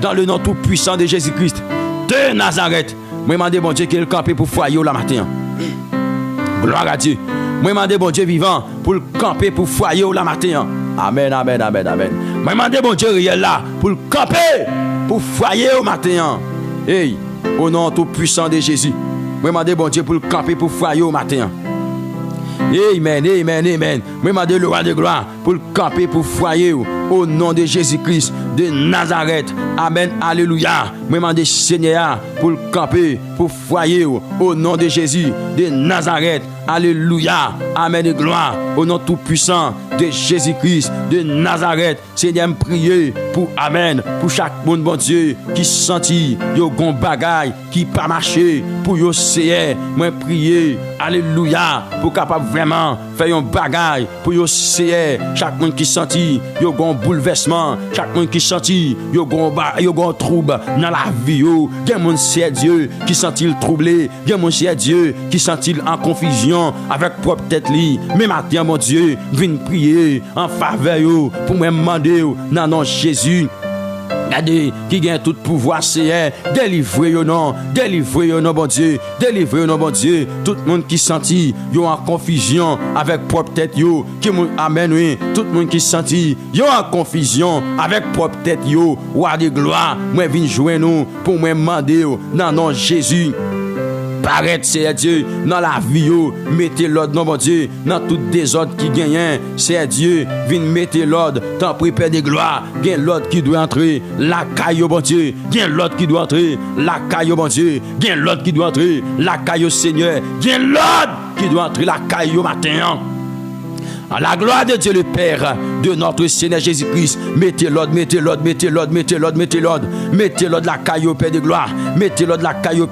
S1: dans le nom tout puissant de Jésus-Christ de Nazareth. Moi demande bon Dieu qu'il camper pour foyer là matin. Gloire à Dieu. Moi demande bon Dieu vivant pour le camper pour foyer là matin. Amen. Moi demande bon Dieu réel là pour le camper pour foyer au matin. Hey, au nom tout puissant de Jésus. Moi demande bon Dieu pour le camper pour foyer au matin. Amen. Moi demande le roi de gloire pour le camper pour foyer au nom de Jésus-Christ de Nazareth. Amen. Alléluia. Moi demande Seigneur pour le camper pour foyer au nom de Jésus de Nazareth. Alléluia. Amen et gloire au nom tout puissant de Jésus-Christ de Nazareth. Seigneur, me prier pour Amen, pour chaque monde bon Dieu qui senti yo gon bagaille qui pas marché pour yo Seigneur, moi prier alléluia pour capable vraiment faire un bagaille pour yo Seigneur. Chaque monde qui senti yo gon bouleversement, chaque monde qui senti yo gon trouble dans la vie yo, gen monde c'est Dieu qui senti le troublé, gen monde c'est Dieu qui senti en confusion avec propre tête li. Mais matin mon Dieu, viens prier en faveur yo pour me demander dans nom Jésus. Regardez, qui gagne tout pouvoir, c'est délivrer yo non, bon Dieu, tout le monde qui senti yo en confusion avec propre tête yo, qui amen oui, tout le monde qui senti yo en confusion avec propre tête yo, roi de gloire, moi viens joindre nous pour me demander dans nom Jésus. Paraître, c'est Dieu, dans la vie, mettez l'ordre, non, bon Dieu, dans tout désordre qui gagne, c'est Dieu, viens mettre l'ordre, tant prépare des gloires, gagne l'ordre qui doit entrer, la caille, bon Dieu, gagne l'ordre qui doit entrer, la caille, bon Dieu, gagne l'ordre qui doit entrer, la caille, Seigneur, gagne l'ordre qui doit entrer, la caille, matin. À la gloire de Dieu le Père, de notre Seigneur Jésus-Christ, mettez l'ordre, la caille au Père de gloire, mettez l'ordre la caille au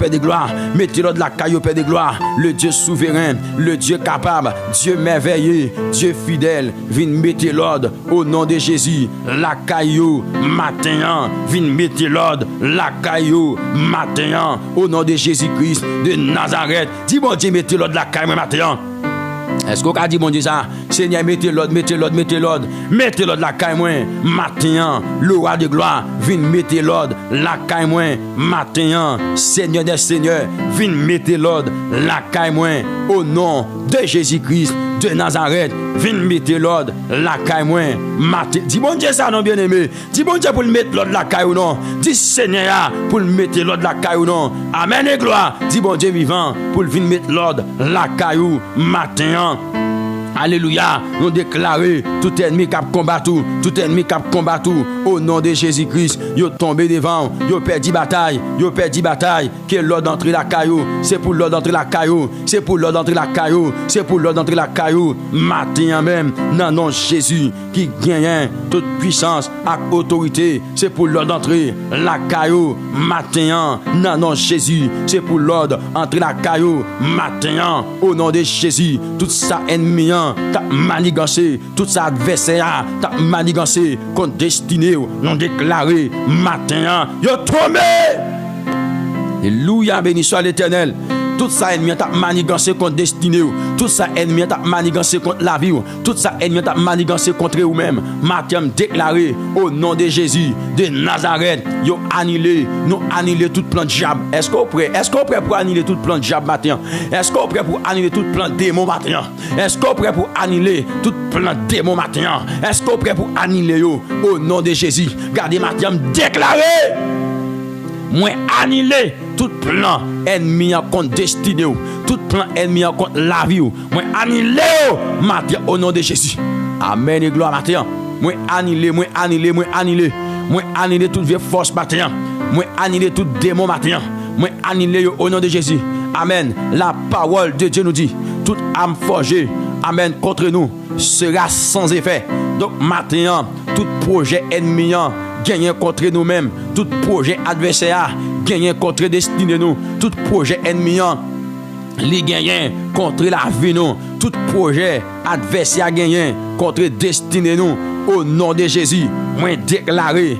S1: Père de gloire, le Dieu souverain, le Dieu capable, Dieu merveilleux, Dieu fidèle, viens mettez l'ordre au nom de Jésus, la caillou matin, viens mettez l'ordre, la caillou matin, au nom de Jésus-Christ de Nazareth. Dis bon Dieu, mettez l'ordre la caillou matin. Est-ce qu'on a dit bon Dieu ça? Seigneur, mettez l'ordre la caille moi matin, le roi de gloire, viens mettez l'ordre la caille moi matin, Seigneur des seigneurs, viens mettez l'ordre la caille moi au nom de Jésus-Christ de Nazareth, viens mettez l'ordre la caille moi matin. Dis bon Dieu ça non bien aimé, dis bon Dieu pour le mettre l'ordre la caille ou non, dis Seigneur pour le mettre l'ordre la caille ou non, amen et gloire, dis bon Dieu vivant pour le venir mettre l'ordre la caille matin. Alléluia, nous déclarons tout ennemi qui combat au nom de Jésus-Christ, yo tombé devant, yo perdu bataille, que l'ordre d'entrer la caillou, c'est pour l'ordre d'entrer la caillou, matin même, dans nom Jésus, qui gagne toute puissance et autorité, c'est pour l'ordre d'entrer la caillou, matin, dans nom Jésus, c'est pour l'ordre d'entrer la caillou, matin, au nom de Jésus, tout ça ennemi, matin, t'as manigancé, tout ça adversaire, t'as manigancé, contre destiné, non déclaré, matin, yo tombé. Alléluia, béni soit l'Éternel. Tout ça ennemi t'a manigancé contre destiné, tout ça ennemi t'a manigancé contre la vie, tout ça ennemi t'a manigancé contre vous-même. Matin déclaré au nom de Jésus de Nazareth, yo annulé, nous annuler tout plan de diable. Est-ce qu'on prêt? Est-ce qu'on prêt pour annuler tout plan de diable matin? Est-ce qu'on prêt pour annuler tout plan de démon matin? Est-ce qu'on prêt pour annuler tout plan de démon matin? Est-ce qu'on prêt pour annuler yo au nom de Jésus? Gardez matin déclaré. Moi annuler tout plan ennemi contre destiné, tout plan ennemi contre la vie. Moi annuler matin au nom de Jésus. Amen et gloire matin. Moi annuler, moi annuler, moi annuler. Moi annuler toute vieille force matin. Moi annuler tout démon matin. Moi annuler au nom de Jésus. Amen. La parole de Dieu nous dit, toute âme forgée, amen, contre nous sera sans effet. Donc matin, tout projet ennemi gagné contre nous-mêmes, tout projet adversaire gagné contre destiné nous, tout projet ennemi li gagné contre la vie nous, tout projet adversaire gagné contre destiné nous, au nom de Jésus. Moi déclaré,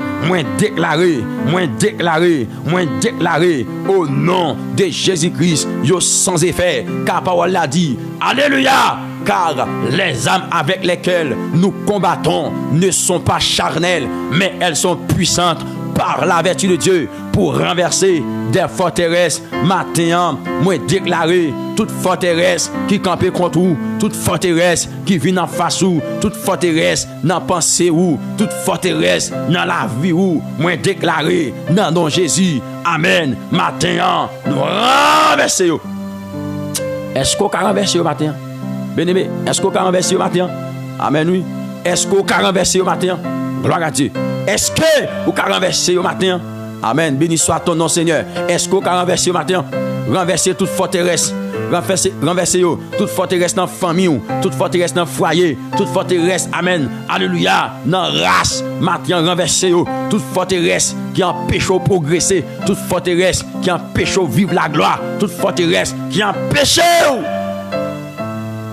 S1: au nom de Jésus-Christ, yo sans effet, car parole l'a dit. Alléluia. Car les âmes avec lesquelles nous combattons ne sont pas charnelles, mais elles sont puissantes par la vertu de Dieu pour renverser des forteresses. Matin, moi déclaré toute forteresse qui campait contre vous, toute forteresse qui vient en face ou, toute forteresse dans pensée ou, toute forteresse dans la vie ou, moi déclaré dans nom Jésus. Amen. Matin, nous renversons. Est-ce qu'on a renversé au matin? Bien-aimé, est-ce qu'on a renversé au matin? Amen, oui. Est-ce qu'on a renversé au matin? Gloire à Dieu. Est-ce que vous avez renversé au matin? Amen. Béni soit ton nom, Seigneur. Est-ce qu'on a renversé au matin? Renverser toute forteresse. Renverser toute forteresse dans la famille, toute forteresse dans le foyer, toute forteresse, amen, alléluia, dans la race. Matin, renverser toute forteresse qui empêche de progresser, toute forteresse qui empêche de vivre la gloire, toute forteresse qui empêche.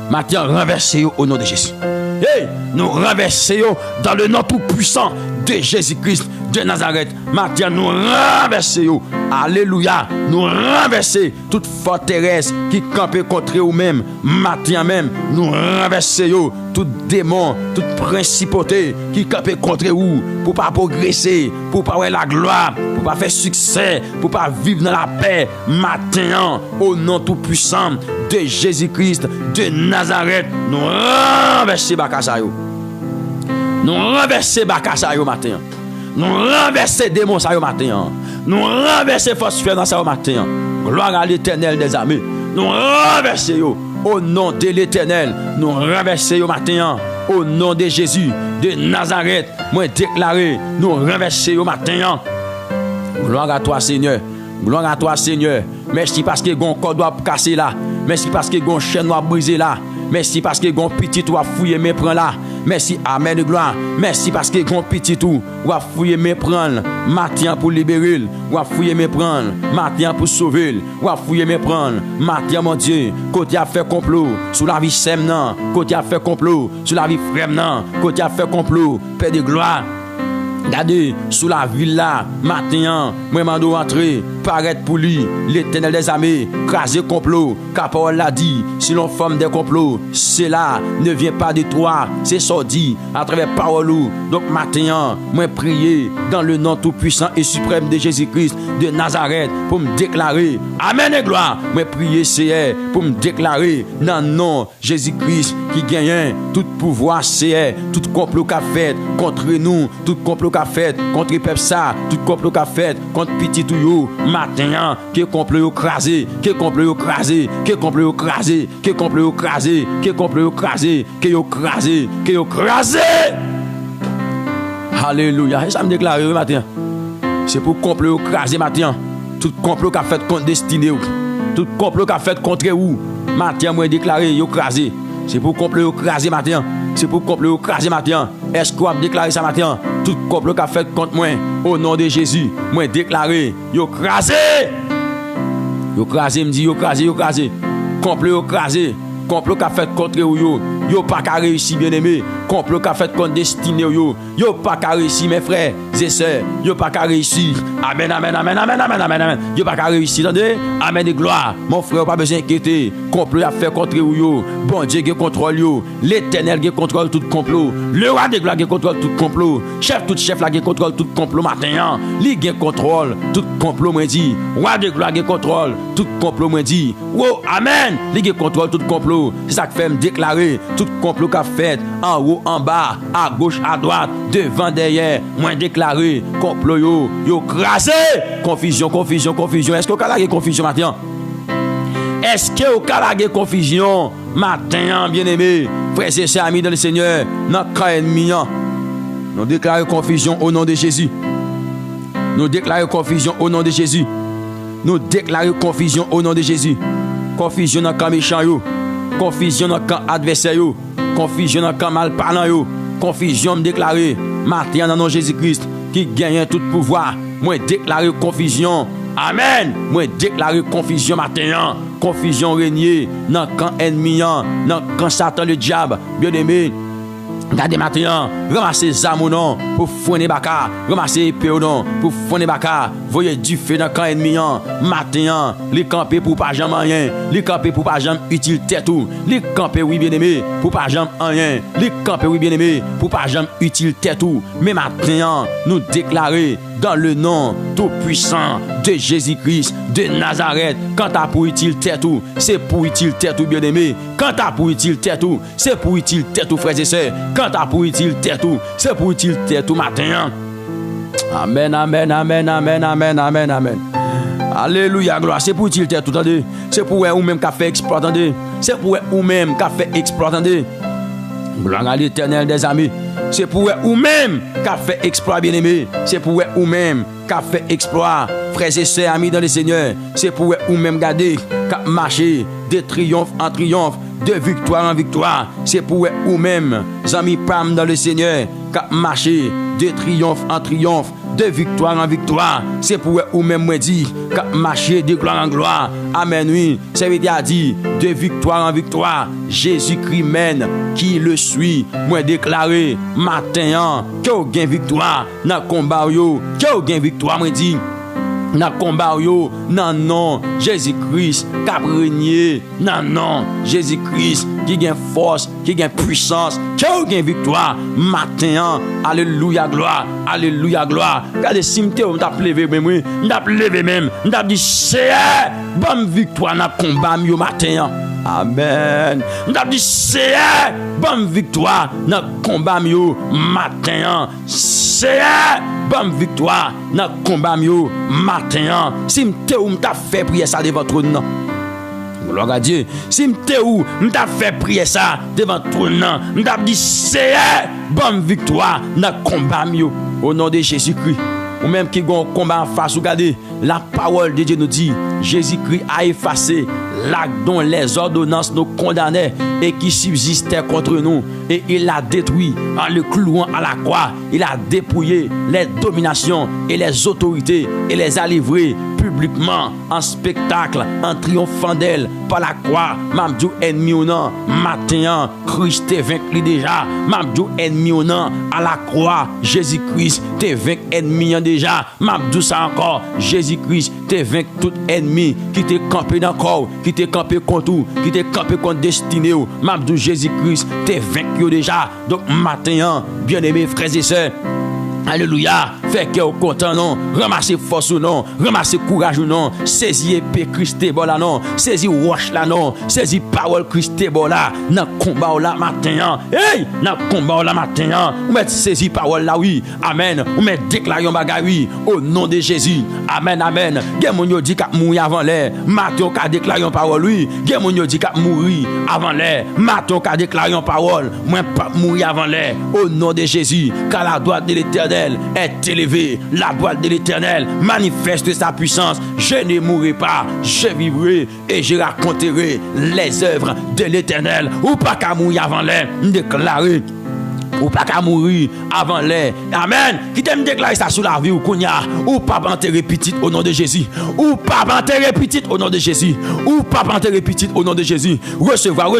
S1: Matin, renverser au nom de Jésus. Hey, nous renversons dans le nom tout puissant de Jésus-Christ de Nazareth. Matin, nous renversons. Alléluia. Nous renversons toute forteresse qui campait contre nous-mêmes. Matin même, nous renversons tout démon, toute principauté qui campait contre vous pour pas progresser, pour pas avoir la gloire, pour pas faire succès, pour pas vivre dans la paix. Matin, au nom tout puissant de Jésus-Christ de Nazareth, nous renversons Bakasayo. Nous renversons Bakasayo matin. Nous renversons démons ça matin. Nous renversons force dans ça matin. Gloire à l'Éternel des armées. Nous renversons au nom de l'Éternel. Nous renversons matin. Au nom de Jésus de Nazareth. Moi déclaré, nous renversons matin. Gloire à toi Seigneur. Gloire à toi Seigneur. Merci parce que gon corde doit casser là. Merci parce que gon chaîne doit briser là. Merci parce que gon petit doit fouiller mais prend là. Merci, amen, gloire. Merci parce que gon petit tout, ou a fouiller me prendre, matin pour libérer, ou a fouiller me prendre, matin pour sauver, ou a fouiller me prendre, matin mon Dieu, côté a fait complot, sous la vie sème nan, côté a fait complot, sous la vie frère nan, côté a fait complot, paix de gloire. Regardez, sous la ville là, matin, moi mando entrer, paraître pour lui, l'Éternel des armées, craser complot, car parole l'a dit, si l'on forme des complots, cela ne vient pas de toi, c'est sorti à travers parole. Donc matin, moi prier dans le nom tout puissant et suprême de Jésus-Christ de Nazareth pour me déclarer, amen et gloire, moi prier c'est pour me déclarer dans le nom Jésus-Christ qui gagne tout pouvoir, c'est tout complot qu'a fait contre nous, tout complot qu'a fait contre le peuple ça, tout complot qu'a fait contre petit tout matin, que complot écrasé, que complot écrasé, que complot écrasé, que complot écrasé, que complot écrasé, que écrasé, que écrasé. Alléluia. Et ça me déclare matin. C'est pour complot écrasé matin. Tout complot qu'a fait contre destiné, tout complot qu'a fait contre vous, matin moi déclaré écrasé. C'est pour complot écrasé matin. C'est pour complot écrasé matin. Est-ce qu'on a déclaré ça matin? Tout complot qu'a fait contre moi, au nom de Jésus, moi déclaré, écrasé. Écrasé, me dit écrasé. Complot écrasé. complot qu'a fait contre yo pas qu'à réussir bien aimé, complot qu'a fait contre destiné yo pas qu'à réussir mes frères et sœurs, yo pas qu'à réussir. Amen, amen, amen, amen, amen, amen, amen. Yo pas qu'à réussir, attendez, amen et gloire. Mon frère, pas besoin d'inquiéter, complot a fait contre yo, bon Dieu qui contrôle yo, l'Éternel qui contrôle tout complot, le roi de gloire qui contrôle tout complot, tout chef là qui contrôle tout complot matin, lui qui contrôle tout complot moi dit, roi de gloire qui contrôle tout complot moi dit. Oh amen, lui qui contrôle tout complot, c'est ça qui fait me déclarer tout complot qu'a fait en haut, en bas, à gauche, à droite, devant, derrière, moi déclaré complot yo crasé, confusion. Est-ce que vous avez confusion matin? Est-ce que vous avez confusion matin, bien-aimé, frères et sœurs, amis dans le Seigneur, dans le cas ennemi? Nous déclarons confusion au nom de Jésus. Nous déclarons confusion au nom de Jésus. Nous déclarons confusion au nom de Jésus. Confusion dans le camp méchant, confusion dans le camp adversaire, confusion dans le camp malparlant, confusion me déclarer matin dans le nom de Jésus-Christ qui gagne tout pouvoir. Moi déclarer confusion. Amen. Moi déclarer confusion matin. Confusion régner dans le camp ennemi, dans le camp Satan le diable. Bien aimé. Regardez maintenant, ramassez Zamonon pour fourner baka, ramassez Péodon pour fourner baka, voyez du feu dans le camp ennemi, matin, les camper pour pas jamais rien, les camper pour pas jamais utile tête ou, les camper oui bien aimé, pour pas jamais rien, les camper oui bien aimé, pour pas jamais utile tête ou, mais maintenant, nous déclarer dans le nom tout puissant de Jésus-Christ de Nazareth, quand t'as pour utile tête ou, c'est pour utile tête ou bien aimé, quand t'as pour utile tête ou, c'est pour utile tête ou frères et sœurs, quand t'as pour utile tête ou, c'est pour utile tête ou matin. Amen, amen, amen, amen, amen, amen, amen. Alléluia, gloire. C'est pour utile tête ou, attendez. C'est pour ou même qu'a fait exploit, attendez. C'est pour ou même qu'a fait exploit, attendez. Gloire à l'Éternel des amis. C'est pour ou même qu'a fait exploit, bien-aimé. C'est pour ou même qu'a fait exploit, frères et sœurs, amis dans le Seigneur. C'est pour ou même garder, qu'a marché de triomphe en triomphe, de victoire en victoire. C'est pour ou même, amis Pam dans le Seigneur, qu'a marché de triomphe en triomphe, de victoire en victoire. C'est pour ou même moi dit, qu'a marché de gloire en gloire. Amen, oui. Ça veut dire de victoire en victoire. Jésus-Christ mène qui le suit. Moi déclaré matin que vous gagnez victoire dans le combat, que vous gagnez victoire, moi dit. Dans le combat, non, non, Jésus-Christ qui a régné, non, non, Jésus-Christ qui gagne force, qui gagne puissance, qui a gagne victoire, matin, alléluia, gloire, regardez, si je t'ai levé même, je t'ai dit, c'est bonne victoire dans le combat, matin. Amen. Nous dit c'est bonne victoire dans le combat matin. C'est bonne victoire dans le combat matin. Si m'ta fait prier ça devant trône. Gloire à Dieu. Si m'ta fait prier ça devant trône. M'ta dit c'est bonne victoire dans le combat au nom de Jésus-Christ. Ou même qui ont un combat en face, regardez, la parole de Dieu nous dit, Jésus-Christ a effacé l'acte dont les ordonnances nous condamnaient et qui subsistait contre nous. Et il l'a détruit en le clouant à la croix. Il a dépouillé les dominations et les autorités et les a livrées publiquement en spectacle, en triomphant d'elle par la croix. Mamdou ennemi ou non, matin, Christ t'est vaincu déjà. Mamdou ennemi ou non, à la croix, Jésus-Christ t'est vaincu ennemi déjà. Mamdou ça encore, Jésus-Christ t'est vaincu tout ennemi qui t'est campé dans le corps, qui t'est campé contre tout, qui t'est campé contre destiné. Mamdou Jésus-Christ t'est vaincu déjà. Donc matin, bien-aimés frères et sœurs, alléluia, fait que vous content non, ramassez force ou non, ramassez courage ou non, saisissez épée Christ bon là non, saisissez roche là non, saisissez parole Christ bon là, dans combat là matin, hey, dans combat là matin, on met saisissez parole là oui, amen, on met déclaration bagay oui, au nom de Jésus, amen, amen, gen moun yo dit qu'a mourir avant l'air, matin qu'a déclaration parole oui, gen moun yo dit qu'a mourir avant l'air, matin qu'a déclaration parole, moi pas mourir avant l'air, au nom de Jésus, car la droite de l'Éternel est élevée, la droite de l'Éternel manifeste sa puissance. Je ne mourrai pas, je vivrai et je raconterai les œuvres de l'Éternel. Ou pas qu'à mourir avant l'air, déclarer Ou pas qu'à mourir avant l'air. Amen. Qui t'aime déclarer ça sur la vie ou qu'on y a. Ou pas enterrer petite au nom de Jésus. Ou pas enterrer petite au nom de Jésus. Ou pas enterrer petite au nom de Jésus. Recevoir.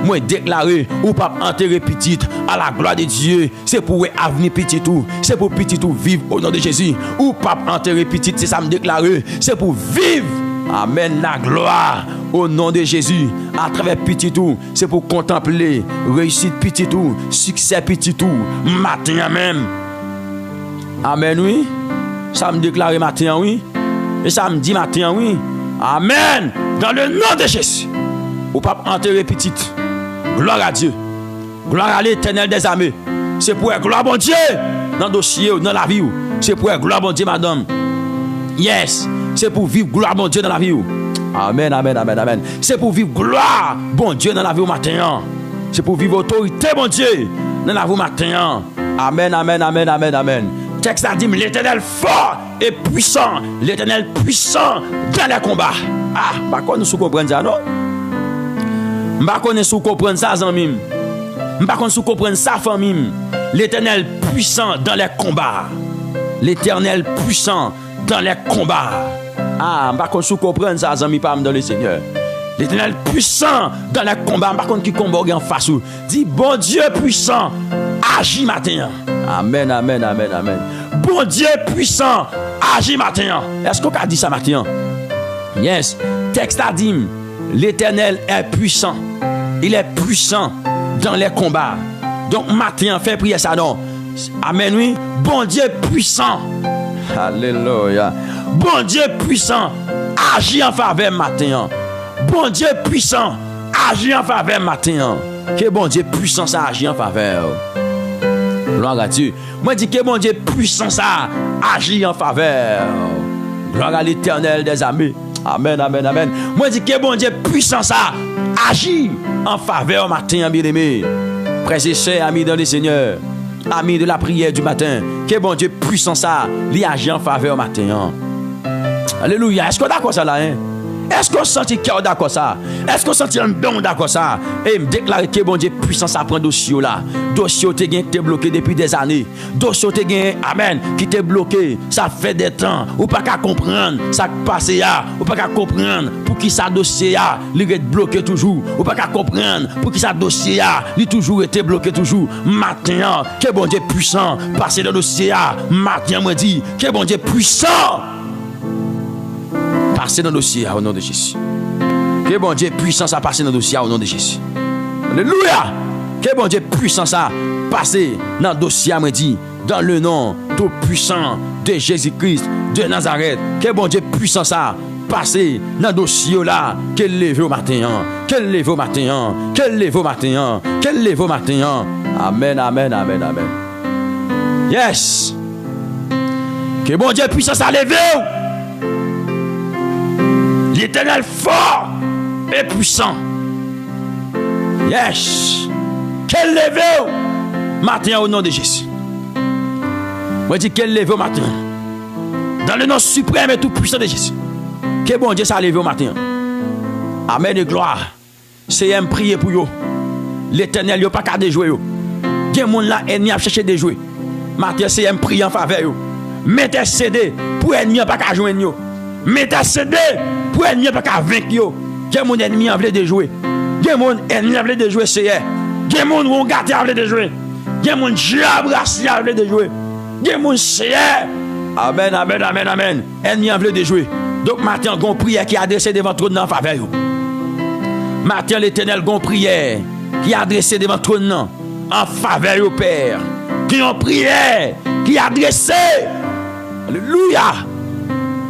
S1: Moi déclarer ou pas enterrer petite à la gloire de Dieu. C'est pour avenir petit tout. C'est pour petit tout vivre au nom de Jésus. Ou pas enterrer petite, c'est ça me déclarer. C'est pour vivre. Amen, la gloire au nom de Jésus. À travers petit tout, c'est pour contempler réussite petit tout, succès petit tout, matin même. Amen, oui. Ça me déclare matin, oui. Et ça me dit matin, oui. Amen. Dans le nom de Jésus. Ou pas enterrer petite. Gloire à Dieu. Gloire à l'Éternel des armées. C'est pour gloire bon Dieu dans le dossier, dans la vie. C'est pour gloire bon Dieu, madame. Yes. C'est pour vivre gloire bon Dieu dans la vie. Amen, amen, amen, amen. C'est pour vivre gloire bon Dieu dans la vie au matin. C'est pour vivre autorité bon Dieu dans la vie au matin. Amen, amen, amen, amen, amen. Texte a dit l'Éternel fort et puissant. L'Éternel puissant dans les combats. Ah, pas qu'on nous comprendre ça, non? Pas qu'on nous comprendre ça, amis. Pas qu'on nous comprendre ça, famille. L'Éternel puissant dans les combats. L'Éternel puissant dans les combats. Ah, par contre, si vous comprenez ça, amis, pas dans le Seigneur. L'Éternel puissant dans les combats. Par contre, qui combat en face. Dit, bon Dieu puissant, agis matin. Amen, amen, amen, amen. Bon Dieu puissant, agis matin. Est-ce qu'on a dit ça matin? Yes. Texte a dit, l'Éternel est puissant. Il est puissant dans les combats. Donc, matin, fait prier ça, non? Amen, oui. Bon Dieu puissant. Alléluia. Bon Dieu puissant, agis en faveur matin. Bon Dieu puissant, agis en faveur matin. Que bon Dieu puissant ça agit en faveur. Gloire à Dieu. Moi dis que bon Dieu puissant ça agit en faveur. Gloire à l'Éternel des armées. Amen, amen, amen. Moi dis que bon Dieu puissant ça agit en faveur matin, bien-aimé. Frères et sœurs, amis dans le Seigneur. Amis de la prière du matin, que bon Dieu puissant ça, lui agit en faveur matin. Alléluia. Est-ce qu'on est d'accord ça là, hein? Est-ce qu'on sent qu'il est d'accord ça? Est-ce qu'on sent un don d'accord ça? Et me déclare que bon Dieu puissant ça prend dossier là. Dossier qui est bloqué depuis des années. Dossier qui est amen, qui est bloqué. Ça fait des temps. Ou pas qu'à comprendre ça passe là. Ou pas qu'à comprendre pour qui ça dossier là, il est bloqué toujours. Ou pas qu'à comprendre pour qui ça dossier là, il toujours été bloqué toujours. Maintenant, que bon Dieu puissant passer dans le dossier là. Maintenant moi dit que bon Dieu puissant passer dans le dossier au nom de Jésus. Que bon Dieu puissant ça passer dans le dossier au nom de Jésus. Alléluia. Que bon Dieu puissant ça passer dans le dossier me dit dans le nom tout puissant de Jésus-Christ de Nazareth. Que bon Dieu puissant ça passer dans le dossier là qu'elle lève au matin. Qu'elle lève au matin. Qu'elle lève au matin. Qu'elle lève au matin. Amen, amen, amen, amen. Yes. Que bon Dieu puissant ça lève. L'Éternel fort et puissant. Yes. Qu'elle lève matin au nom de Jésus. Moi je dis qu'elle lève au matin. Dans le nom suprême et tout puissant de Jésus. Que bon Dieu ça lève au matin. Amen et gloire. C'est un prier pour vous. L'Éternel n'a pas qu'à déjouer. Il y a des gens là, ennemi a cherché de jouer. Matin c'est un prier en faveur. Mettez CD pour ennemi pas qu'à joindre. Mettez CD pour ennemi pas qu'à vaincre yo. Gen mon ennemi en veut de jouer. Gen mon ennemi en veut de jouer c'est. Gen mon on gâté en veut de jouer. Gen mon diable en veut de jouer. Gen mon c'est. Amen, amen, amen, amen. Ennemi en veut de jouer. Donc matin gon prière qui adressé devant trône en faveur yo. Matin l'Éternel gon prière qui adressé devant trône en faveur yo Père. Qui ont prière qui adressé. Alléluia.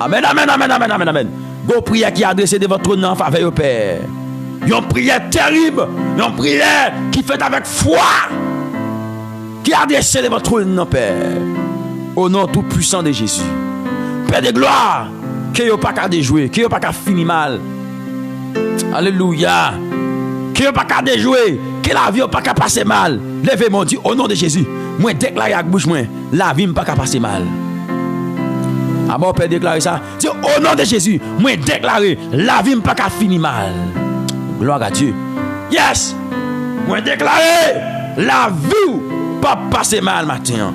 S1: Amen, amen, amen, amen, amen, amen. Bon prière qui est adressée devant votre nom en faveur au Père. Une prière terrible. Une prière qui fait avec foi. Qui est adressée devant votre nom, Père. Au nom tout puissant de Jésus. Père de gloire. Qui n'a pas qu'à déjouer. Qui n'a pas qu'à finir mal. Alléluia. Qui n'a pas qu'à déjouer. Que la vie n'a pas qu'à passer mal. Levez mon Dieu au nom de Jésus. Moi déclare avec bouche moi. La vie n'a pas qu'à passer mal. Ah bon, Père déclarer ça. C'est au nom de Jésus, moi déclarer la vie n'a pas qu'à finir mal. Gloire à Dieu. Yes. Moi déclarer la vie pas passer mal matin.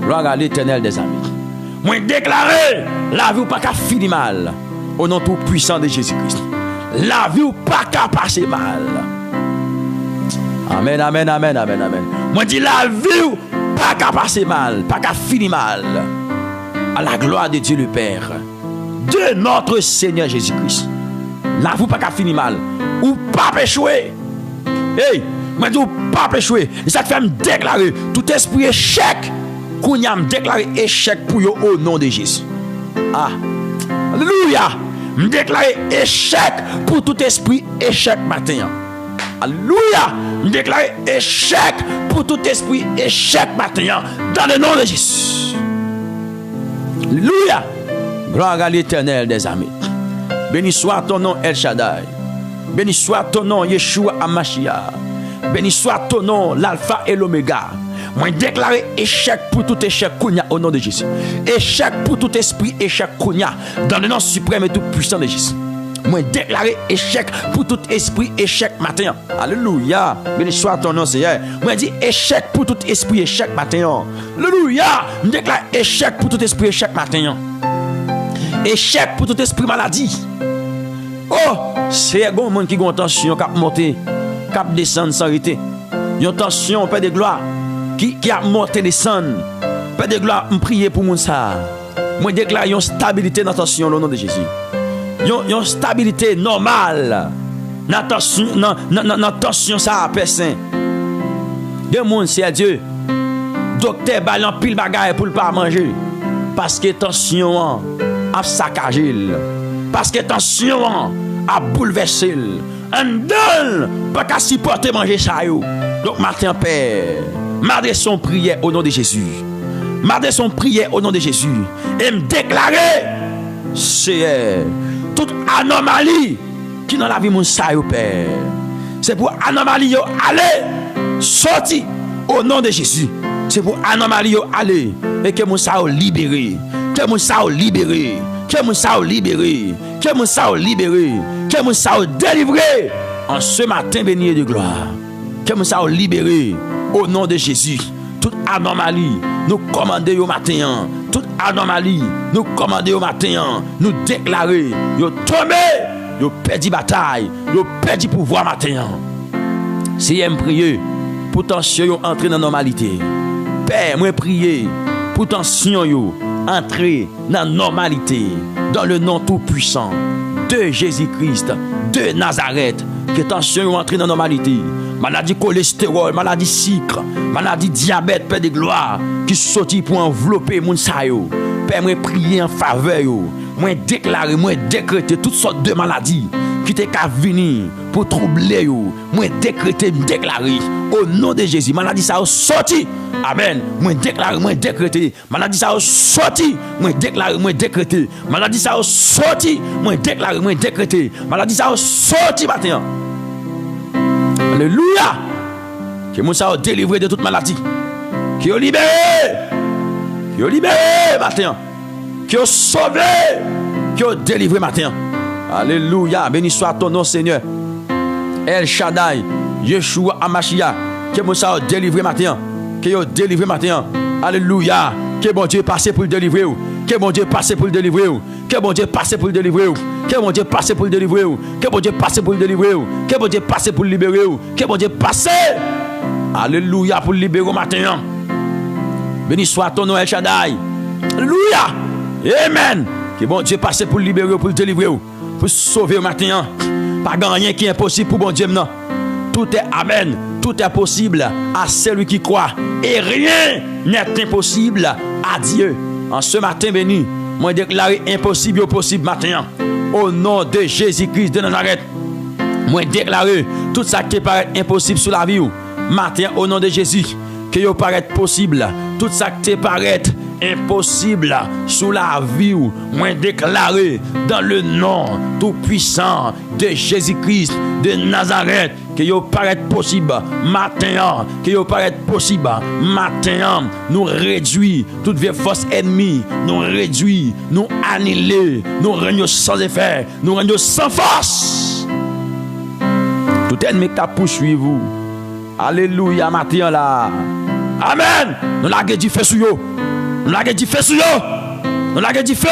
S1: Gloire à l'Éternel des amis. Moi déclarer la vie pas qu'à finir mal au nom tout puissant de Jésus-Christ. La vie pas qu'à passer mal. Amen, amen, amen, amen, amen. Moi dis la vie pas qu'à passer mal, pas qu'à finir mal. À la gloire de Dieu le Père, de notre Seigneur Jésus-Christ. La vie pas qu'à finir mal ou pas échouer. Hey, moi dis ou pas échouer. Et ça te fait me déclarer tout esprit échec. Qu'on y a me déclaré échec pour yo au nom de Jésus. Ah, alléluia. Me déclarer échec pour tout esprit échec matin. Alléluia. Me déclarer échec pour tout esprit échec matin. Dans le nom de Jésus. Alléluia. Gloire à l'Éternel des armées. Béni soit ton nom El Shaddai. Béni soit ton nom Yeshua Hamashiach. Béni soit ton nom l'Alpha et l'Oméga. Moi déclarer échec pour tout échec kounya au nom de Jésus. Échec pour tout esprit échec kounya dans le nom suprême et tout puissant de Jésus. Moi déclarer échec pour tout esprit échec matin. Alléluia. Béni soit ton nom Seigneur. Moi dit échec pour tout esprit échec matin. Alléluia. Je déclare échec pour tout esprit échec matin. Échec pour tout esprit maladie. Oh, c'est un monde qui a une tension qui a monté, qui a descendu sans arrêter. Une tension, Père de gloire, qui a monté, descendu. Père de gloire, je prie pour mon ça. Moi, je déclare une stabilité dans la tension au nom de Jésus. Une stabilité normale dans la tension, ça a personne. De monde, c'est à Dieu. Docteur, balan pile bagaille pour ne pas manger. Parce que tension a saccagé. Parce que tension a bouleversé. Un donne pas qu'à supporter manger ça. Donc, matin, Père, m'adresse son prière au nom de Jésus. M'adresse son prière au nom de Jésus. Et me déclarer, c'est toute anomalie qui dans la vie, mon sa, Père. C'est pour anomalie aller, sortir au nom de Jésus. C'est pour anomalie aller et que mon sa libéré. Que mon sa libéré. Que mon sa libéré. Que mon sa libéré. Que mon sa délivré. En ce matin béni de gloire. Que mon sa libéré. Au nom de Jésus. Toute anomalie, nous commander au matin. Toute anomalie, nous commander au matin. Nous déclarer. Yo tombé. Yo perdu bataille. Yo perdu pouvoir matin. Si vous priez, pour tension yo entrer dans la normalité. Père, moi prier pour tension yo entrer dans la normalité. Dans le nom tout puissant de Jésus-Christ de Nazareth. Que tension yo entrer dans la normalité. Maladie cholestérol, maladie sucre, maladie diabète, Père de gloire, qui sortit pour envelopper mon sa yo. Père, moi prier en faveur yo. Moi déclarer, moi décréter toutes sortes de maladies qui t'est qu'à venir pour troubler yo. Moi décréter, déclarer au nom de Jésus. Maladie ça sorti. Amen. Moi déclarer, moi décréter. Maladie ça sorti. Moi déclarer, moi décréter. Maladie ça sorti. Moi déclarer, moi décréter. Maladie ça sorti matin. Alléluia. Que mon ça délivré de toute maladie. Qui est libéré. Qui est libéré matin. Qui est sauvé. Qui est délivré matin. Alléluia. Béni soit ton nom, Seigneur. El Shaddai. Yeshua Hamashiach. Que mon ça délivré matin. Qui est délivré matin. Alléluia. Que bon Dieu passe pour le délivrer. Que bon Dieu passe pour le délivrer. Que bon Dieu passe pour le délivrer. Que bon Dieu passe pour le délivrer. Que bon Dieu passe pour le délivrer. Que bon Dieu passe pour le libérer. Que bon Dieu passe. Alléluia pour le libérer matin. Béni soit ton nom El Shaddai. Alléluia. Amen. Que bon Dieu passe pour le libérer, pour le délivrer, pour sauver matin. Pas rien qui est impossible pour bon Dieu maintenant. Tout est amen. Tout est possible à celui qui croit. Et rien n'est impossible à Dieu. En ce matin béni, moi déclare impossible au possible matin. Au nom de Jésus-Christ de Nazareth. Moi déclare tout ça qui paraît impossible sur la vie. Matin au nom de Jésus. Que yo paraît possible. Tout ça qui paraît impossible sous la vie. Moi déclaré dans le nom tout puissant de Jésus-Christ de Nazareth. Que yo paraît possible matin. Que yo paraît possible matin. Nous réduit toute vieille force ennemie. Nous réduit, nous annuler. Nous régnons sans effet. Nous régnons sans force. Tout ennemi qui a poursuivi vous. Alléluia, matin là. Amen. Nous l'avons dit feu sur yo. Nous l'avons dit feu sur yo. Nous l'avons dit feu.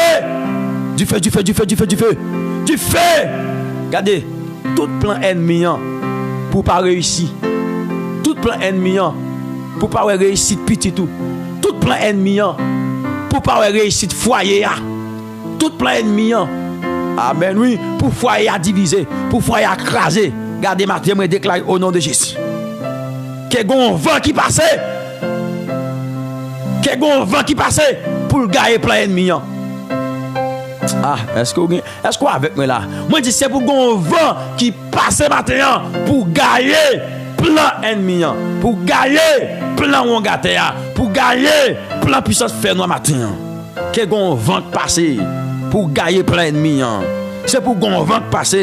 S1: Du feu, du feu, du feu, du feu, du feu. Du feu. Regardez, tout plan ennemi pour pas réussir. Tout plan ennemi pour pas réussir petit tout. Tout plan ennemi pour pas réussir foyer. Tout plan ennemi. Amen, oui, pour foyer à diviser, pour foyer à craser. Regardez, matin, je déclare au nom de Jésus. Qu'il y a un vent qui passe. Qu'il y a un vent qui passe pour gagner plein ennemi. Ah, est-ce que vous avec moi là? Moi, je dis c'est pour un vent qui passe matin pour gagner plein ennemi. Pour gagner plein wangatea. Pour gagner plein puissance faire noir matin. Qu'il y a un vent qui passe pour gagner plein ennemi. C'est pour un vent qui passe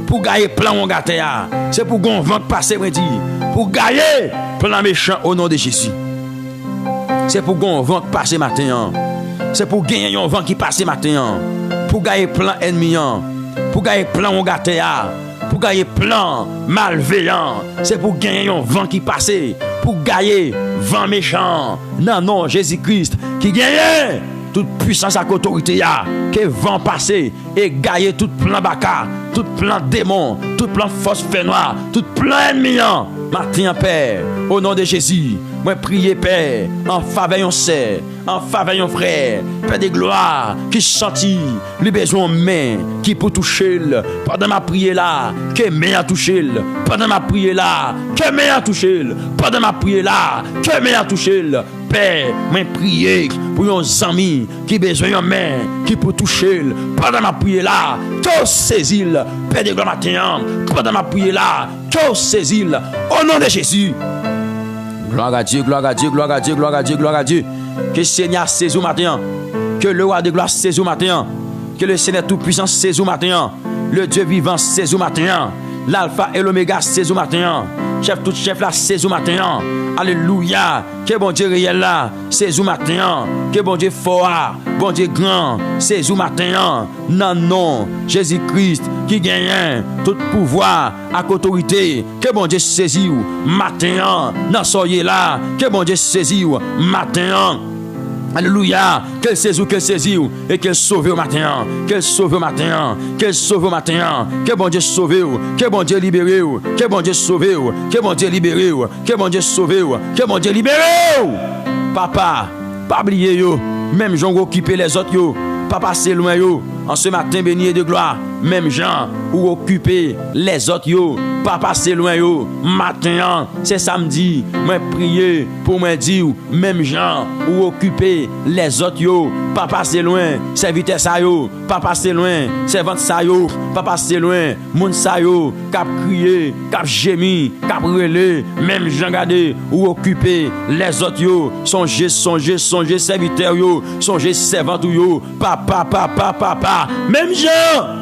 S1: pour gagner plein wangatea. C'est pour un vent qui passe, moi dis. Pour gagner plein méchant au nom de Jésus. C'est pour un vent qui passe matin. C'est pour gagner un vent qui passe matin. Pour gagner plein ennemis. Pour gagner plein wangatea. Pour gagner plein malveillant. C'est pour gagner un vent qui passe. Pour gagner vent méchant. Non, non, Jésus-Christ qui gagne toute puissance à autorité. Que vent passer et gagner tout plein baka. Tout plein démon. Tout plein force fait noire. Tout plein ennemis. Matin, Père, au nom de Jésus, moi prier, Père, en faveur de sœur, en faveur de frère, Père de gloire, qui sentit le besoin main, qui peut toucher, pendant ma prière là, que main a touché, pendant ma prière là, que main a touché, pendant ma prière là, que main a touché, Père, moi prier pour nos amis qui besoin de main, qui peut toucher, pendant ma prière là, que saisit, Père de gloire matin, pendant ma prière là, que saisit, au nom de Jésus. Gloire à Dieu, gloire à Dieu, gloire à Dieu, gloire à Dieu, gloire à Dieu. Que le Seigneur saisit au matin. Que le roi de gloire saisit au matin. Que le Seigneur tout-puissant saisit au matin. Le Dieu vivant saisit au matin. L'alpha et l'oméga saisit au matin. Chef tout chef là saisit au matin. Alléluia. Que bon Dieu réel là saisit au matin. Que bon Dieu fort, bon Dieu grand saisit au matin. Non, non, Jésus-Christ qui gagne tout pouvoir à autorité. Que bon Dieu saisit matin. Non, soyez là. Que bon Dieu saisit matin. Alléluia. Qu'elle saisit et qu'elle sauve au matin. Qu'elle sauve au matin. Qu'elle sauve au matin. Que bon Dieu sauve. Que bon Dieu libère. Que bon Dieu sauve. Que bon Dieu libère. Que bon Dieu sauve. Que bon Dieu libère. Papa, pas oublier yo. Même Jean occuper les autres yo. Papa c'est loin yo. En ce matin béni et de gloire. Même Jean ou occuper les autres yo. Papa c'est loin yo. Matin c'est samedi. Moi prier pour moi dire même Jean ou occuper les autres yo. Papa c'est loin. Serviteur ça yo. Papa c'est loin. Servante ça yo. Papa c'est loin. Moun ça yo. Cap crier, cap gémir, cap relé. Même Jean garder ou occuper les autres yo. Songez serviteur yo. Songez servante yo. Papa. Même Jean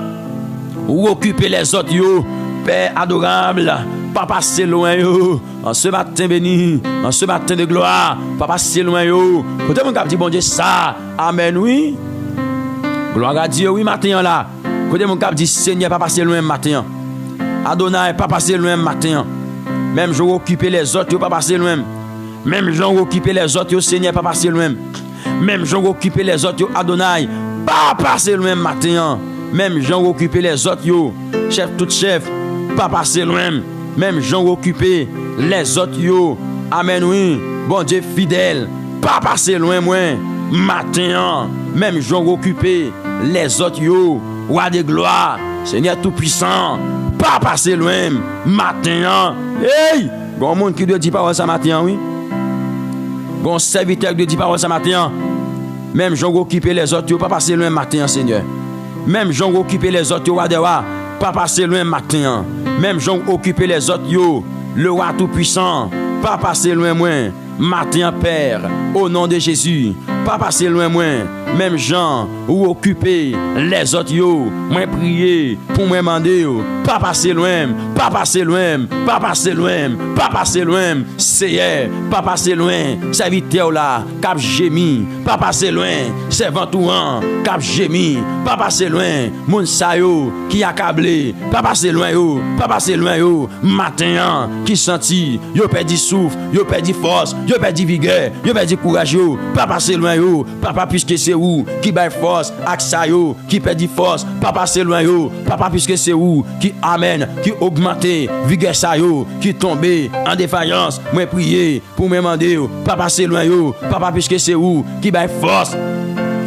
S1: ou occuper les autres yo. Père adorable, Papa c'est loin yo. En ce matin béni, en ce matin de gloire, Papa c'est loin yo. Côté mon cap dit bon Dieu ça. Amen oui. Gloire à Dieu oui matin là. Côté mon cap dit Seigneur Papa c'est loin matin. Adonai Papa c'est loin matin. Même je occuper les autres yo Papa c'est loin. Même je occuper les autres yo Seigneur Papa c'est loin. Même je occuper les autres yo Adonai Papa c'est loin matin. Même Jean occuper les autres yo. Chef tout chef. Papa c'est loin. Même Jean occupé les autres yo. Amen oui. Bon Dieu fidèle. Papa c'est loin moi. Matin. Même Jean occupé les autres yo. Roi de gloire. Seigneur tout puissant. Papa c'est loin. Matin. Hey. Bon monde qui doit dire parole ça matin oui. Bon serviteur qui doit dire parole ça matin. Même Jean occupé les autres yo. Papa c'est loin matin Seigneur. Même Jean occupé les autres yo. Roi de gloire. Papa c'est loin matin. Même Jean occupé les autres yo. Le roi tout puissant. Papa c'est loin moi. Matin Père. Au nom de Jésus. pas passer loin moi. Même gens ou occuper les autres yo, moi prier pour moi demander yo, pas passer loin, pas passer loin, pas passer loin, pas passer loin, c'est pas passer loin, serviteur là, cap gémi, pas passer loin, servant touan, cap gémi, pas passer loin, moun sa yo qui accablé, pas passer loin yo, pas passer loin yo, matin qui senti, yo perdu souffle, yo perdu force, yo perdu vigueur, yo perdu courage yo, pas passer loin yo, papa puisque c'est où qui baille force, ak sa yo, qui perdit force, pas passer loin yo, papa puisque c'est où qui amène, qui augmente, vigueur sa yo, qui tombe en défaillance, moi prier pour me demander yo, pas passer loin yo, papa puisque c'est où qui baille force,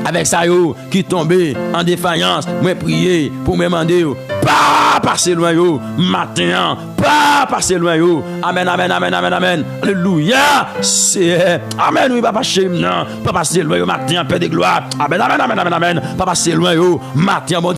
S1: avec ça yo, qui tombe en défaillance, moi prier pour me demander yo, pas passer loin yo, matin, pas passer loin yo, amen, amen, amen, amen, amen, alléluia, c'est, amen, oui, papa chez non, pas passer loin yo, matin, paix de gloire, amen, amen, amen, amen, amen, pas passer loin yo, matin, bon